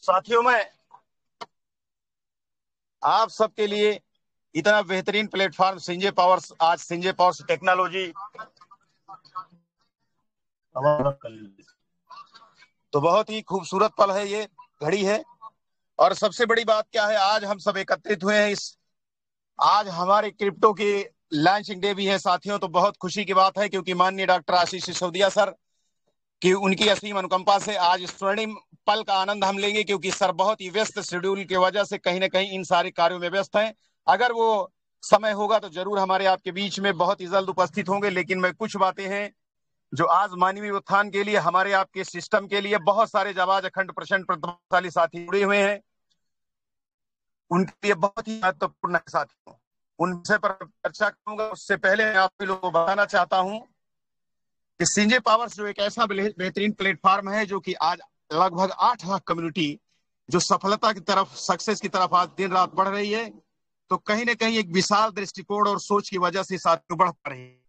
साथियों, मैं आप सबके लिए इतना बेहतरीन प्लेटफॉर्म संजय पावर्स, आज संजय पावर्स टेक्नोलॉजी तो बहुत ही खूबसूरत पल है, ये घड़ी है। और सबसे बड़ी बात क्या है, आज हम सब एकत्रित हुए हैं आज हमारे क्रिप्टो की लॉन्चिंग डे भी है साथियों। तो बहुत खुशी की बात है क्योंकि माननीय डॉक्टर आशीष सिसोदिया सर कि उनकी असीम अनुकंपा से आज स्वर्णिम पल का आनंद हम लेंगे, क्योंकि सर बहुत ही व्यस्त शेड्यूल की वजह से कहीं ना कहीं इन सारे कार्यों में व्यस्त हैं। अगर वो समय होगा तो जरूर हमारे आपके बीच में बहुत ही जल्द उपस्थित होंगे। लेकिन मैं कुछ बातें हैं जो आज मानवीय उत्थान के लिए, हमारे आपके सिस्टम के लिए बहुत सारे जाबाज अखंड प्रचंड प्रतिभाशाली साथी जुड़े हुए हैं, उनके लिए बहुत ही महत्वपूर्ण है साथियों। उन विषय पर चर्चा करूंगा। उससे पहले मैं आप लोगों को बताना चाहता हूं कि संजय पावर्स जो एक ऐसा बेहतरीन प्लेटफॉर्म है जो कि आज लगभग 8 लाख कम्युनिटी जो सफलता की तरफ, सक्सेस की तरफ आज दिन रात बढ़ रही है, तो कहीं ना कहीं एक विशाल दृष्टिकोण और सोच की वजह से साथियों बढ़ पा रही है।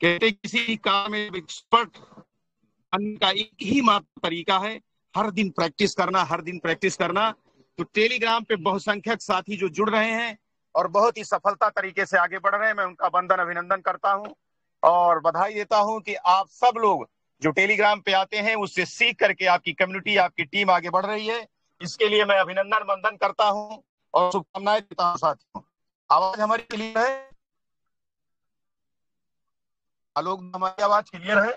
कहते किसी काम में एक्सपर्ट बनने का एक ही मात्र तरीका है, हर दिन प्रैक्टिस करना, हर दिन प्रैक्टिस करना। तो टेलीग्राम पे बहुसंख्यक साथी जो जुड़ रहे हैं और बहुत ही सफलता तरीके से आगे बढ़ रहे हैं, मैं उनका वंदन अभिनंदन करता हूं और बधाई देता हूं कि आप सब लोग जो टेलीग्राम पे आते हैं उससे सीख करके आपकी कम्युनिटी, आपकी टीम आगे बढ़ रही है। इसके लिए मैं अभिनंदन वंदन करता हूं और शुभकामनाएं देता हूं साथियों। आवाज हमारी क्लियर है? आलोक, हमारी आवाज क्लियर है?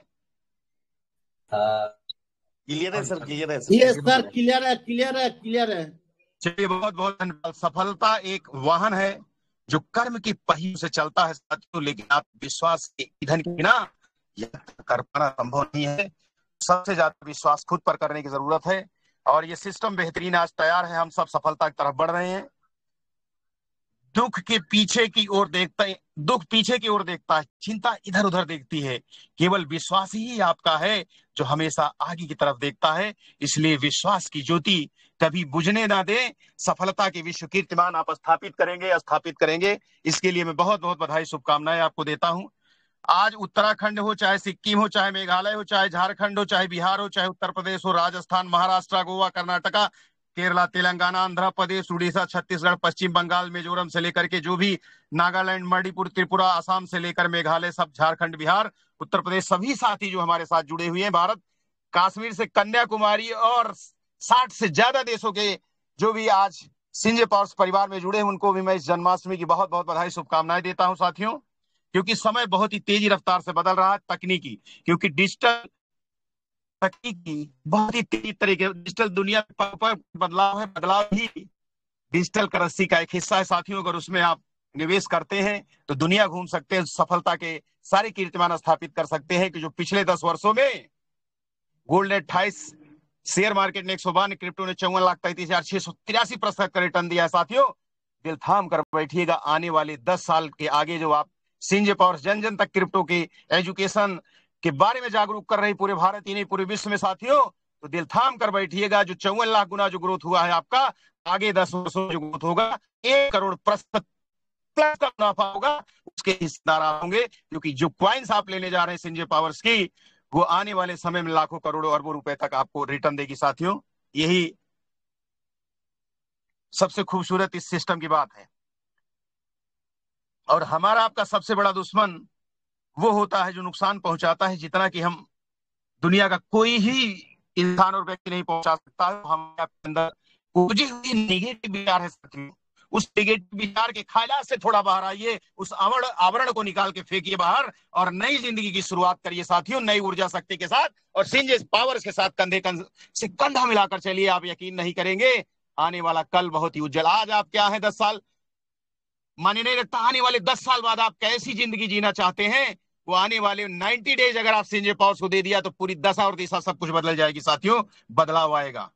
क्लियर है सर, क्लियर है सर। यस सर, क्लियर है, क्लियर है, क्लियर है। चलिए, बहुत बहुत धन्यवाद। सफलता एक वाहन है जो कर्म की पहियों से चलता है साथियों, लेकिन आप विश्वास के ईंधन के बिना यात्रा कर पाना संभव नहीं है। सबसे ज्यादा विश्वास खुद पर करने की जरूरत है और ये सिस्टम बेहतरीन आज तैयार है। हम सब सफलता की तरफ बढ़ रहे हैं। दुख पीछे की ओर देखता है, चिंता इधर उधर देखती है। केवल विश्वास ही आपका है जो हमेशा आगे की तरफ देखता है। इसलिए विश्वास की ज्योति कभी बुझने ना दे। सफलता के विश्व कीर्तिमान आप स्थापित करेंगे। इसके लिए मैं बहुत बहुत बधाई, शुभकामनाएं आपको देता हूं। आज उत्तराखंड हो, चाहे सिक्किम हो, चाहे मेघालय हो, चाहे झारखंड हो, चाहे बिहार हो, चाहे उत्तर प्रदेश हो, राजस्थान, महाराष्ट्र, गोवा, कर्नाटका, केरला, तेलंगाना, आंध्र प्रदेश, उड़ीसा, छत्तीसगढ़, पश्चिम बंगाल, मिजोरम से लेकर के जो भी नागालैंड, मणिपुर, त्रिपुरा, असम से लेकर मेघालय, सब झारखंड, बिहार, उत्तर प्रदेश, सभी साथी जो हमारे साथ जुड़े हुए हैं, भारत कश्मीर से कन्याकुमारी और 60 से ज्यादा देशों के जो भी आज संजय पावर्स परिवार में जुड़े हैं, उनको भी मैं इस जन्माष्टमी की बहुत बहुत बधाई, शुभकामनाएं देता हूं साथियों। क्योंकि समय बहुत ही तेजी रफ्तार से बदल रहा है, तकनीकी, क्योंकि डिजिटल तकनीकी बहुत ही तेजी तरीके, डिजिटल दुनिया पर बदलाव है। बदलाव ही डिजिटल करेंसी का एक हिस्सा है साथियों। अगर उसमें आप निवेश करते हैं तो दुनिया घूम सकते हैं, सफलता के सारे कीर्तिमान स्थापित कर सकते हैं। कि जो पिछले 10 वर्षों में गोल्ड ने 28, शेयर मार्केट ने 152, क्रिप्टो ने 54,33,683% का रिटर्न दिया है साथियों। दिल थाम कर बैठिएगा, आने वाले 10 साल के आगे जो आप संजय पावर्स जन जन तक क्रिप्टो के एजुकेशन के बारे में जागरूक कर रही पूरे भारत ही नहीं पूरे विश्व में साथियों, तो दिल थाम कर बैठिएगा। जो 54 लाख गुना जो ग्रोथ हुआ है आपका, आगे 10 वर्षों में जो ग्रोथ होगा 1 करोड़ प्लस का मुनाफा होगा, उसके हिस्सेदार आप होंगे। क्योंकि जो क्वाइंस आप लेने जा रहे हैं संजय पावर्स की, वो आने वाले समय में लाखों करोड़ों अरबों रुपए तक आपको रिटर्न देगी साथियों। यही सबसे खूबसूरत इस सिस्टम की बात है। और हमारा आपका सबसे बड़ा दुश्मन वो होता है जो नुकसान पहुंचाता है, जितना कि हम दुनिया का कोई ही इंसान और व्यक्ति नहीं पहुंचा सकता है। हमारे अंदर कुछ ही नेगेटिव विचार है साथियों। उस नेगेटिव विचार के ख्यालात से थोड़ा बाहर आइए, उस आवरण को निकाल के फेंकिए बाहर और नई जिंदगी की शुरुआत करिए साथियों, नई ऊर्जा शक्ति के साथ और संजय पावर्स के साथ कंधे से कंधा मिलाकर चलिए। आप यकीन नहीं करेंगे, आने वाला कल बहुत ही उज्जवल। आज आप क्या है 10 साल, माने नहीं लगता आने वाले 10 साल बाद आप कैसी जिंदगी जीना चाहते हैं, वो आने वाले 90 डेज अगर आप संजय पावर्स को दे दिया तो पूरी दशा और दिशा सब कुछ बदल जाएगी साथियों। बदलाव आएगा।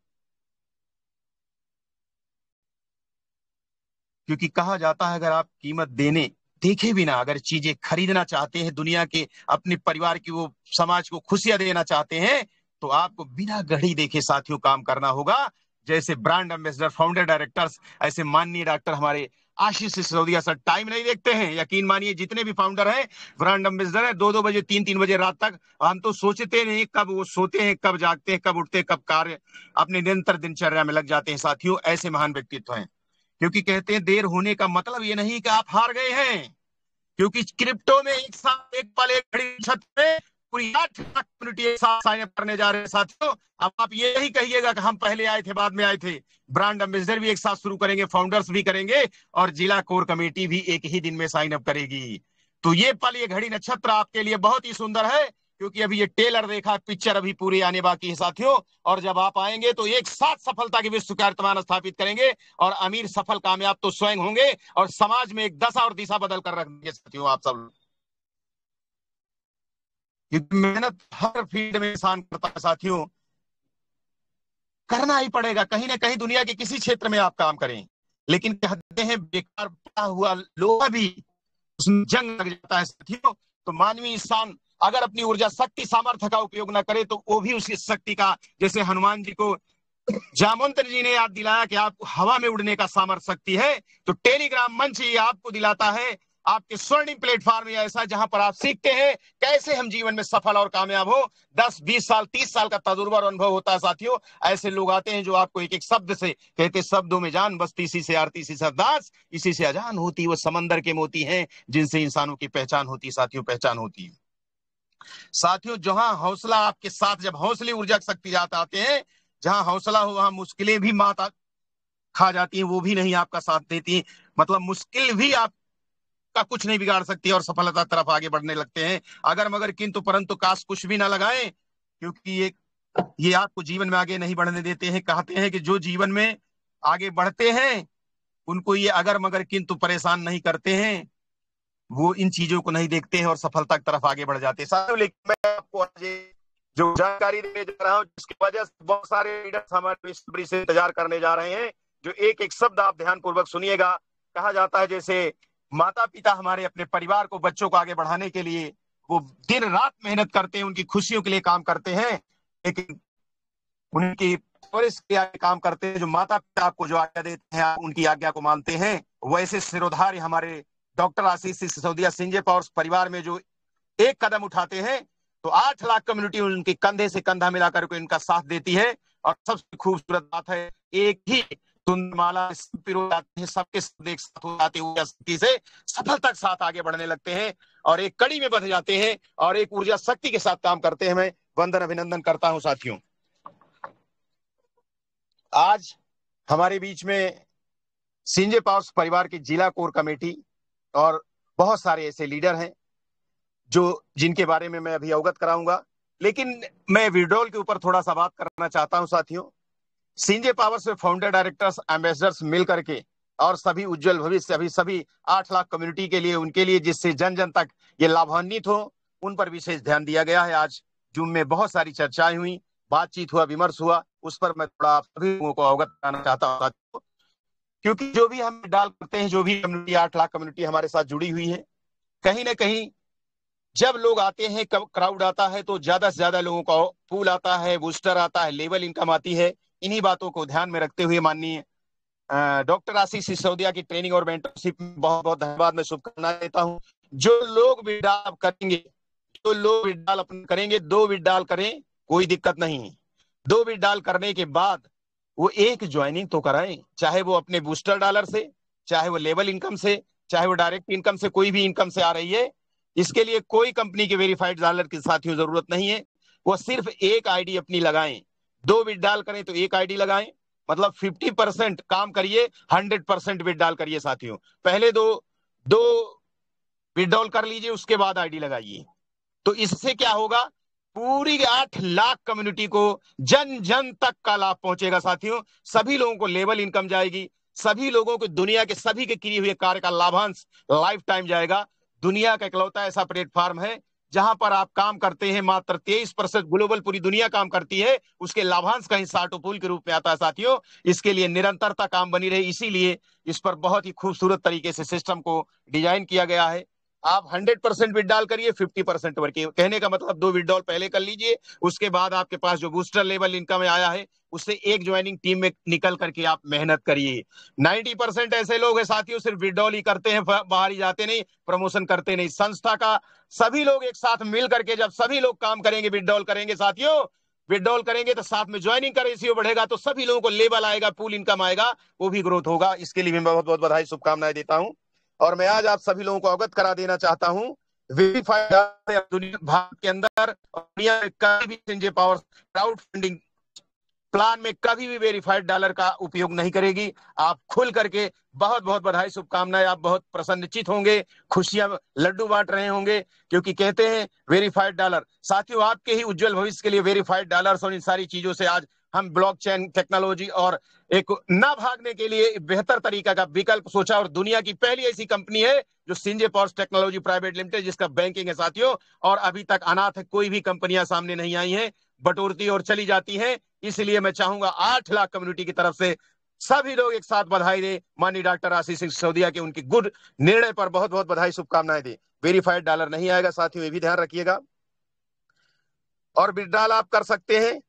क्योंकि कहा जाता है अगर आप कीमत देने देखे बिना अगर चीजें खरीदना चाहते हैं, दुनिया के अपने परिवार की, वो समाज को खुशियां देना चाहते हैं, तो आपको बिना घड़ी देखे साथियों काम करना होगा। जैसे ब्रांड एम्बेसडर, फाउंडर डायरेक्टर्स, ऐसे माननीय डॉक्टर हमारे आशीष सिसोदिया सर टाइम नहीं देखते हैं। यकीन मानिए जितने भी फाउंडर हैं, ब्रांड एम्बेसडर है, 2-2 बजे 3-3 बजे रात तक, हम तो सोचते नहीं कब वो सोते हैं, कब जागते हैं, कब उठते हैं, कब कार्य अपने निरंतर दिनचर्या में लग जाते हैं। साथियों, ऐसे महान व्यक्तित्व हैं। क्योंकि कहते हैं देर होने का मतलब ये नहीं कि आप हार गए हैं, क्योंकि क्रिप्टो में एक साथ एक पल एक घड़ी छत पे पूरी 8 लाख कम्युनिटी एक साथ साइन अप करने जा रहे हैं। साथियों, अब आप ये नहीं कहिएगा कि हम पहले आए थे बाद में आए थे। ब्रांड एम्बेसडर भी एक साथ शुरू करेंगे, फाउंडर्स भी करेंगे, और जिला कोर कमेटी भी एक ही दिन में साइन अप करेगी। तो ये पल, ये घड़ी, नक्षत्र आपके लिए बहुत ही सुंदर है, क्योंकि अभी ये टेलर देखा, पिक्चर अभी पूरी आने बाकी है साथियों। और जब आप आएंगे तो एक साथ सफलता के विश्व कीर्तिमान स्थापित करेंगे, और अमीर सफल कामयाब तो स्वयं होंगे, और समाज में एक दशा और दिशा बदल कर रख देंगे साथियों आप सब। क्योंकि मेहनत हर फील्ड में इंसान करता है साथियों, करना ही पड़ेगा। कहीं ना कहीं दुनिया के किसी क्षेत्र में आप काम करें, लेकिन कहते हैं बेकार पड़ा हुआ लोहा भी उसमें जंग लग जाता है साथियों। तो मानवीय इंसान अगर अपनी ऊर्जा, शक्ति, सामर्थ्य का उपयोग ना करे तो वो भी उसकी शक्ति का, जैसे हनुमान जी को जामवंत जी ने याद दिलाया कि आपको हवा में उड़ने का सामर्थ्य शक्ति है, तो टेलीग्राम मंच ये आपको दिलाता है, आपके स्वर्णिम प्लेटफॉर्म ऐसा जहां पर आप सीखते हैं कैसे हम जीवन में सफल और कामयाब हो। 10-20 साल 30 साल का तजुर्बा और अनुभव होता है साथियों। ऐसे लोग आते हैं जो आपको एक एक शब्द से कहते, शब्दों में जान बसती, इसी से आरती, इसी से अरदास, इसी से अजान होती। वो समंदर के मोती हैं जिनसे इंसानों की पहचान होती है साथियों, पहचान होती है साथियों। जहां हौसला आपके साथ, जब हौसले ऊर्जा शक्ति जाते आते हैं, जहां हौसला हो वहां मुश्किलें भी मात खा जाती हैं, वो भी नहीं आपका साथ देती। मतलब मुश्किल भी आपका कुछ नहीं बिगाड़ सकती और सफलता तरफ आगे बढ़ने लगते हैं। अगर मगर किंतु परंतु काश कुछ भी ना लगाएं, क्योंकि ये आपको जीवन में आगे नहीं बढ़ने देते हैं। कहते हैं कि जो जीवन में आगे बढ़ते हैं उनको ये अगर मगर किंतु परेशान नहीं करते हैं, वो इन चीजों को नहीं देखते हैं और सफलता की तरफ आगे बढ़ जाते हैं साथियों। लेकिन मैं आपको आज जो जानकारी देने जा रहा हूं, जिसकी वजह से बहुत सारे लीडर्स हमारे से इंतजार करने जा रहे हैं, जो एक एक शब्द आप ध्यान पूर्वक सुनिएगा। कहा जाता है जैसे माता पिता हमारे अपने परिवार को, बच्चों को आगे बढ़ाने के लिए वो दिन रात मेहनत करते हैं, उनकी खुशियों के लिए काम करते हैं, लेकिन उनकी परवरिश के लिए काम करते हैं। जो माता पिता आपको जो आज्ञा देते हैं आप उनकी आज्ञा को मानते हैं। वैसे सिरोधार्य हमारे डॉक्टर आशीष सिसोदिया संजय पावर परिवार में जो एक कदम उठाते हैं तो 8 लाख कम्युनिटी उनके कंधे से कंधा मिलाकर के इनका साथ देती है। और सबसे खूबसूरत बात है, एक ही माला पिरो जाते हैं, सबके सब एक साथ हो जाते हैं, शक्ति से सफलता के साथ आगे बढ़ने लगते हैं और एक कड़ी में बंध जाते हैं और एक ऊर्जा शक्ति के साथ काम करते हैं। मैं वंदन अभिनंदन करता हूं साथियों। आज हमारे बीच में संजय पावर्स परिवार की जिला कोर कमेटी और बहुत सारे ऐसे लीडर हैं जो जिनके बारे में मैं अभी अवगत कराऊंगा, लेकिन मैं विड्रॉल के ऊपर थोड़ा सा बात करना चाहता हूं साथियों। संजय पावर्स में फाउंडर, डायरेक्टर्स, एम्बेसडर्स मिल करके और सभी उज्जवल भविष्य अभी सभी 8 लाख कम्युनिटी के लिए, उनके लिए जिससे जन जन तक ये लाभान्वित हो, उन पर विशेष ध्यान दिया गया है। आज जूम में बहुत सारी चर्चाएं हुई, बातचीत हुआ, विमर्श हुआ, उस पर मैं थोड़ा आप सभी लोगों को अवगत कराना चाहता हूं साथियों। क्योंकि जो भी हम डाल करते हैं, जो भी कम्युनिटी 8 लाख कम्युनिटी हमारे साथ जुड़ी हुई है, कहीं ना कहीं जब लोग आते हैं, क्राउड आता है, तो ज्यादा से ज्यादा लोगों का पूल आता है, बूस्टर आता है, लेवल इनकम आती है। इन्हीं बातों को ध्यान में रखते हुए माननीय डॉक्टर आशीष सिसोदिया की ट्रेनिंग और मेंटरशिप में बहुत बहुत धन्यवाद, मैं शुभकामनाएं देता हूं। जो लोग विड्रॉल करेंगे, जो लोग विड्रॉल अपने करेंगे, 2 विड्रॉल करें, कोई दिक्कत नहीं। 2 विड्रॉल करने के बाद वो एक ज्वाइनिंग तो कराएं, चाहे वो अपने बूस्टर डॉलर से, चाहे वो लेवल इनकम से, चाहे वो डायरेक्ट इनकम से, कोई भी इनकम से आ रही है। इसके लिए कोई कंपनी के वेरीफाइड डॉलर की साथियों जरूरत नहीं है। वो सिर्फ एक आईडी अपनी लगाएं। 2 विड्रॉल करें तो एक आईडी लगाएं, मतलब 50% काम करिए, 100% विड्रॉल करिए साथियों। पहले दो विड्रॉल कर लीजिए, उसके बाद आईडी लगाइए। तो इससे क्या होगा, पूरी 8 लाख कम्युनिटी को जन जन तक का लाभ पहुंचेगा साथियों। सभी लोगों को लेवल इनकम जाएगी, सभी लोगों को दुनिया के सभी के किए हुए कार्य का लाभांश लाइफ टाइम जाएगा। दुनिया का इकलौता ऐसा प्लेटफॉर्म है जहां पर आप काम करते हैं, मात्र 23% ग्लोबल पूरी दुनिया काम करती है, उसके लाभांश का हिस्सा ऑटोपूल के रूप में आता है साथियों। इसके लिए निरंतरता काम बनी रहे, इसीलिए इस पर बहुत ही खूबसूरत तरीके से सिस्टम को डिजाइन किया गया है। आप 100% विड्रॉल करिए, 50% वर्किंग। कहने का मतलब 2 विड्रॉल पहले कर लीजिए, उसके बाद आपके पास जो बूस्टर लेवल इनकम आया है उससे एक ज्वाइनिंग टीम में निकल करके आप मेहनत करिए। 90% ऐसे लोग हैं साथियों, सिर्फ विड्रॉल ही करते हैं, बाहर ही जाते नहीं, प्रमोशन करते नहीं। संस्था का सभी लोग एक साथ मिल करके जब सभी लोग काम करेंगे, विड्रॉल करेंगे साथियों, विड्रॉल करेंगे तो साथ में ज्वाइनिंग का रेशियो बढ़ेगा, तो सभी लोगों को लेवल आएगा, पूल इनकम आएगा, वो भी ग्रोथ होगा। इसके लिए मैं बहुत बहुत बधाई शुभकामनाएं देता हूं। और मैं आज आप सभी लोगों को अवगत करा देना चाहता हूं, वेरीफाइड दुनिया भारत के अंदर और दुनिया में कभी भी Sanjay power crowd funding plan में कभी भी वेरीफाइड डॉलर का उपयोग नहीं करेगी। आप खुल करके, बहुत बहुत बधाई शुभकामनाएं, आप बहुत प्रसन्नचित होंगे, खुशियां लड्डू बांट रहे होंगे, क्योंकि कहते हैं वेरीफाइड डॉलर। साथियों, आपके ही उज्जवल भविष्य के लिए वेरीफाइड डॉलर्स और इन सारी चीजों से आज हम ब्लॉकचेन टेक्नोलॉजी और एक ना भागने के लिए बेहतर तरीका का विकल्प सोचा, और दुनिया की पहली ऐसी कंपनी है जो सिंजे पावर टेक्नोलॉजी प्राइवेट लिमिटेड, जिसका बैंकिंग है साथियों। और अभी तक अनाथ है, कोई भी कंपनियां सामने नहीं आई हैं, बटोरती और चली जाती हैं। इसलिए मैं चाहूंगा 8 लाख कम्युनिटी की तरफ से सभी लोग एक साथ बधाई दे माननीय डॉक्टर आशीष सिंह सिसोदिया के उनकी गुड निर्णय पर बहुत बहुत बधाई शुभकामनाएं दे। वेरीफाइड डॉलर नहीं आएगा साथियों, ये भी ध्यान रखिएगा। और विड्रॉल आप कर सकते हैं,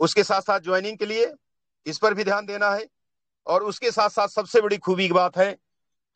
उसके साथ साथ ज्वाइनिंग के लिए इस पर भी ध्यान देना है। और उसके साथ साथ सबसे बड़ी खूबी की बात है,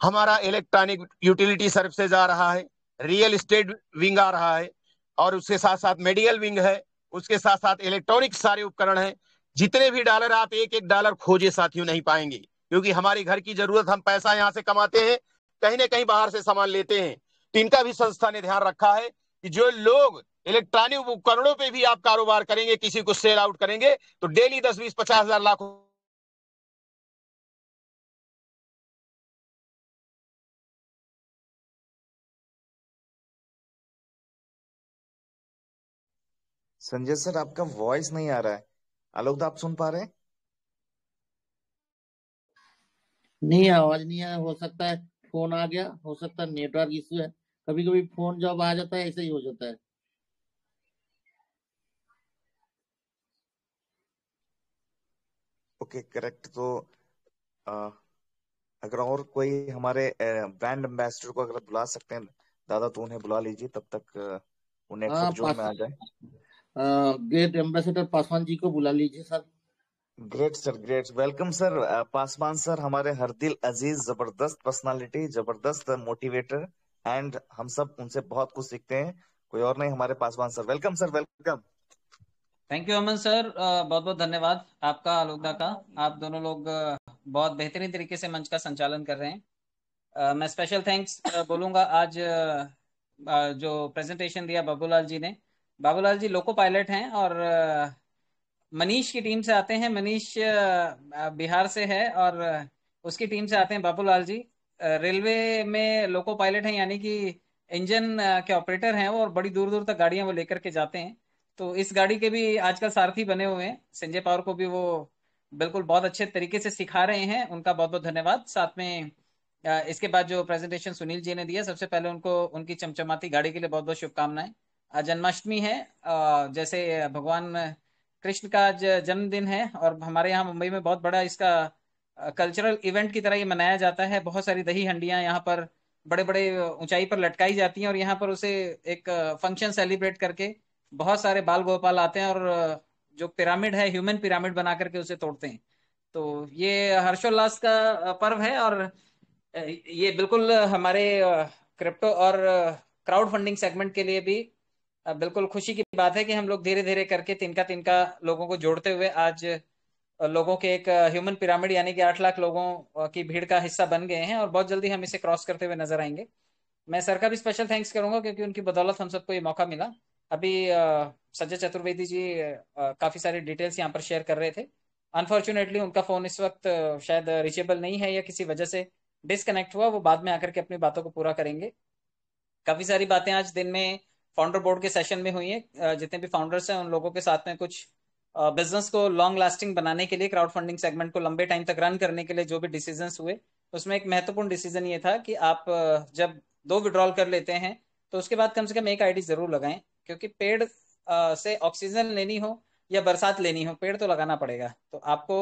हमारा इलेक्ट्रॉनिक यूटिलिटी सर्विसेज आ रहा है, रियल एस्टेट विंग आ रहा है, और उसके साथ साथ मेडिकल विंग है, उसके साथ साथ इलेक्ट्रॉनिक सारे उपकरण हैं। जितने भी डॉलर आप एक एक डॉलर खोजे साथियों नहीं पाएंगे, क्योंकि हमारी घर की जरूरत, हम पैसा यहां से कमाते हैं, कहीं ना कहीं बाहर से सामान लेते हैं। तो इनका भी संस्था ने ध्यान रखा है कि जो लोग इलेक्ट्रॉनिक उपकरणों पे भी आप कारोबार करेंगे, किसी को सेल आउट करेंगे, तो डेली 10, 20, 50 हजार लाख संजय सर, आपका वॉइस नहीं आ रहा है। आलोक दा, आप सुन पा रहे हैं? नहीं, आवाज नहीं आया। हो सकता है फोन आ गया, हो सकता है नेटवर्क इश्यू है। कभी कभी फोन जब आ जाता है ऐसे ही हो जाता है। Okay, correct. तो अ, अगर और कोई हमारे ब्रांड एम्बेसडर को अगर बुला सकते हैं दादा, तो उन्हें बुला लीजिए, तब तक वो हाँ, नेटवर्क जोन में आ जाए। ग्रेट एम्बेसडर पासवान जी को बुला लीजिए sir. Great sir, great. Welcome sir. Paswan sir हमारे हर दिल अजीज, जबरदस्त पर्सनालिटी, जबरदस्त मोटिवेटर, एंड हम सब उनसे बहुत कुछ सीखते हैं। कोई और नहीं, हमारे Paswan sir. Welcome sir, welcome. Thank you Aman sir, बहुत बहुत धन्यवाद आपका, आलोकदा का। आप दोनों लोग बहुत बेहतरीन तरीके से मंच का संचालन कर रहे हैं। मैं स्पेशल थैंक्स बोलूंगा आज जो प्रेजेंटेशन दिया बाबूलाल जी ने। बाबूलाल जी लोको पायलट हैं और मनीष की टीम से आते हैं। मनीष बिहार से है और उसकी टीम से आते हैं बाबूलाल जी। रेलवे में लोको पायलट हैं, यानी कि इंजन के ऑपरेटर हैं वो, और बड़ी दूर दूर तक गाड़ियां वो लेकर के जाते हैं। तो इस गाड़ी के भी आजकल सारथी बने हुए हैं। संजय पावर को भी वो बिल्कुल बहुत अच्छे तरीके से सिखा रहे हैं, उनका बहुत बहुत धन्यवाद। साथ में इसके बाद जो प्रेजेंटेशन सुनील जी ने दिया, सबसे पहले उनको उनकी चमचमाती गाड़ी के लिए बहुत बहुत शुभकामनाएं। आज जन्माष्टमी है, जैसे भगवान कृष्ण का आज जन्मदिन है, और हमारे यहाँ मुंबई में बहुत बड़ा इसका कल्चरल इवेंट की तरह ये मनाया जाता है। बहुत सारी दही हंडियां यहाँ पर बड़े बड़े ऊंचाई पर लटकाई जाती हैं, और यहाँ पर उसे एक फंक्शन सेलिब्रेट करके बहुत सारे बाल गोपाल आते हैं और जो पिरामिड है, ह्यूमन पिरामिड बना करके उसे तोड़ते हैं। तो ये हर्षोल्लास का पर्व है, और ये बिल्कुल हमारे क्रिप्टो और क्राउड फंडिंग सेगमेंट के लिए भी बिल्कुल खुशी की बात है कि हम लोग धीरे धीरे करके तिनका तिनका लोगों को जोड़ते हुए आज लोगों के एक ह्यूमन पिरामिड यानी कि 8 लाख लोगों की भीड़ का हिस्सा बन गए हैं, और बहुत जल्दी हम इसे क्रॉस करते हुए नजर आएंगे। मैं सर का भी स्पेशल थैंक्स करूंगा, क्योंकि उनकी बदौलत हम सबको ये मौका मिला। अभी संजय चतुर्वेदी जी काफी सारी डिटेल्स यहाँ पर शेयर कर रहे थे। अनफॉर्चुनेटली उनका फोन इस वक्त शायद रिचेबल नहीं है, या किसी वजह से डिस्कनेक्ट हुआ। वो बाद में आकर के अपनी बातों को पूरा करेंगे। काफी सारी बातें आज दिन में फाउंडर बोर्ड के सेशन में हुई है। जितने भी फाउंडर्स हैं उन लोगों के साथ में कुछ बिजनेस को लॉन्ग लास्टिंग बनाने के लिए, क्राउड फंडिंग सेगमेंट को लंबे टाइम तक रन करने के लिए जो भी डिसीजंस हुए, उसमें एक महत्वपूर्ण डिसीजन ये था कि आप जब 2 विड्रॉल कर लेते हैं तो उसके बाद कम से कम एक आईडी जरूर लगाएं, क्योंकि पेड़ से ऑक्सीजन लेनी हो या बरसात लेनी हो, पेड़ तो लगाना पड़ेगा। तो आपको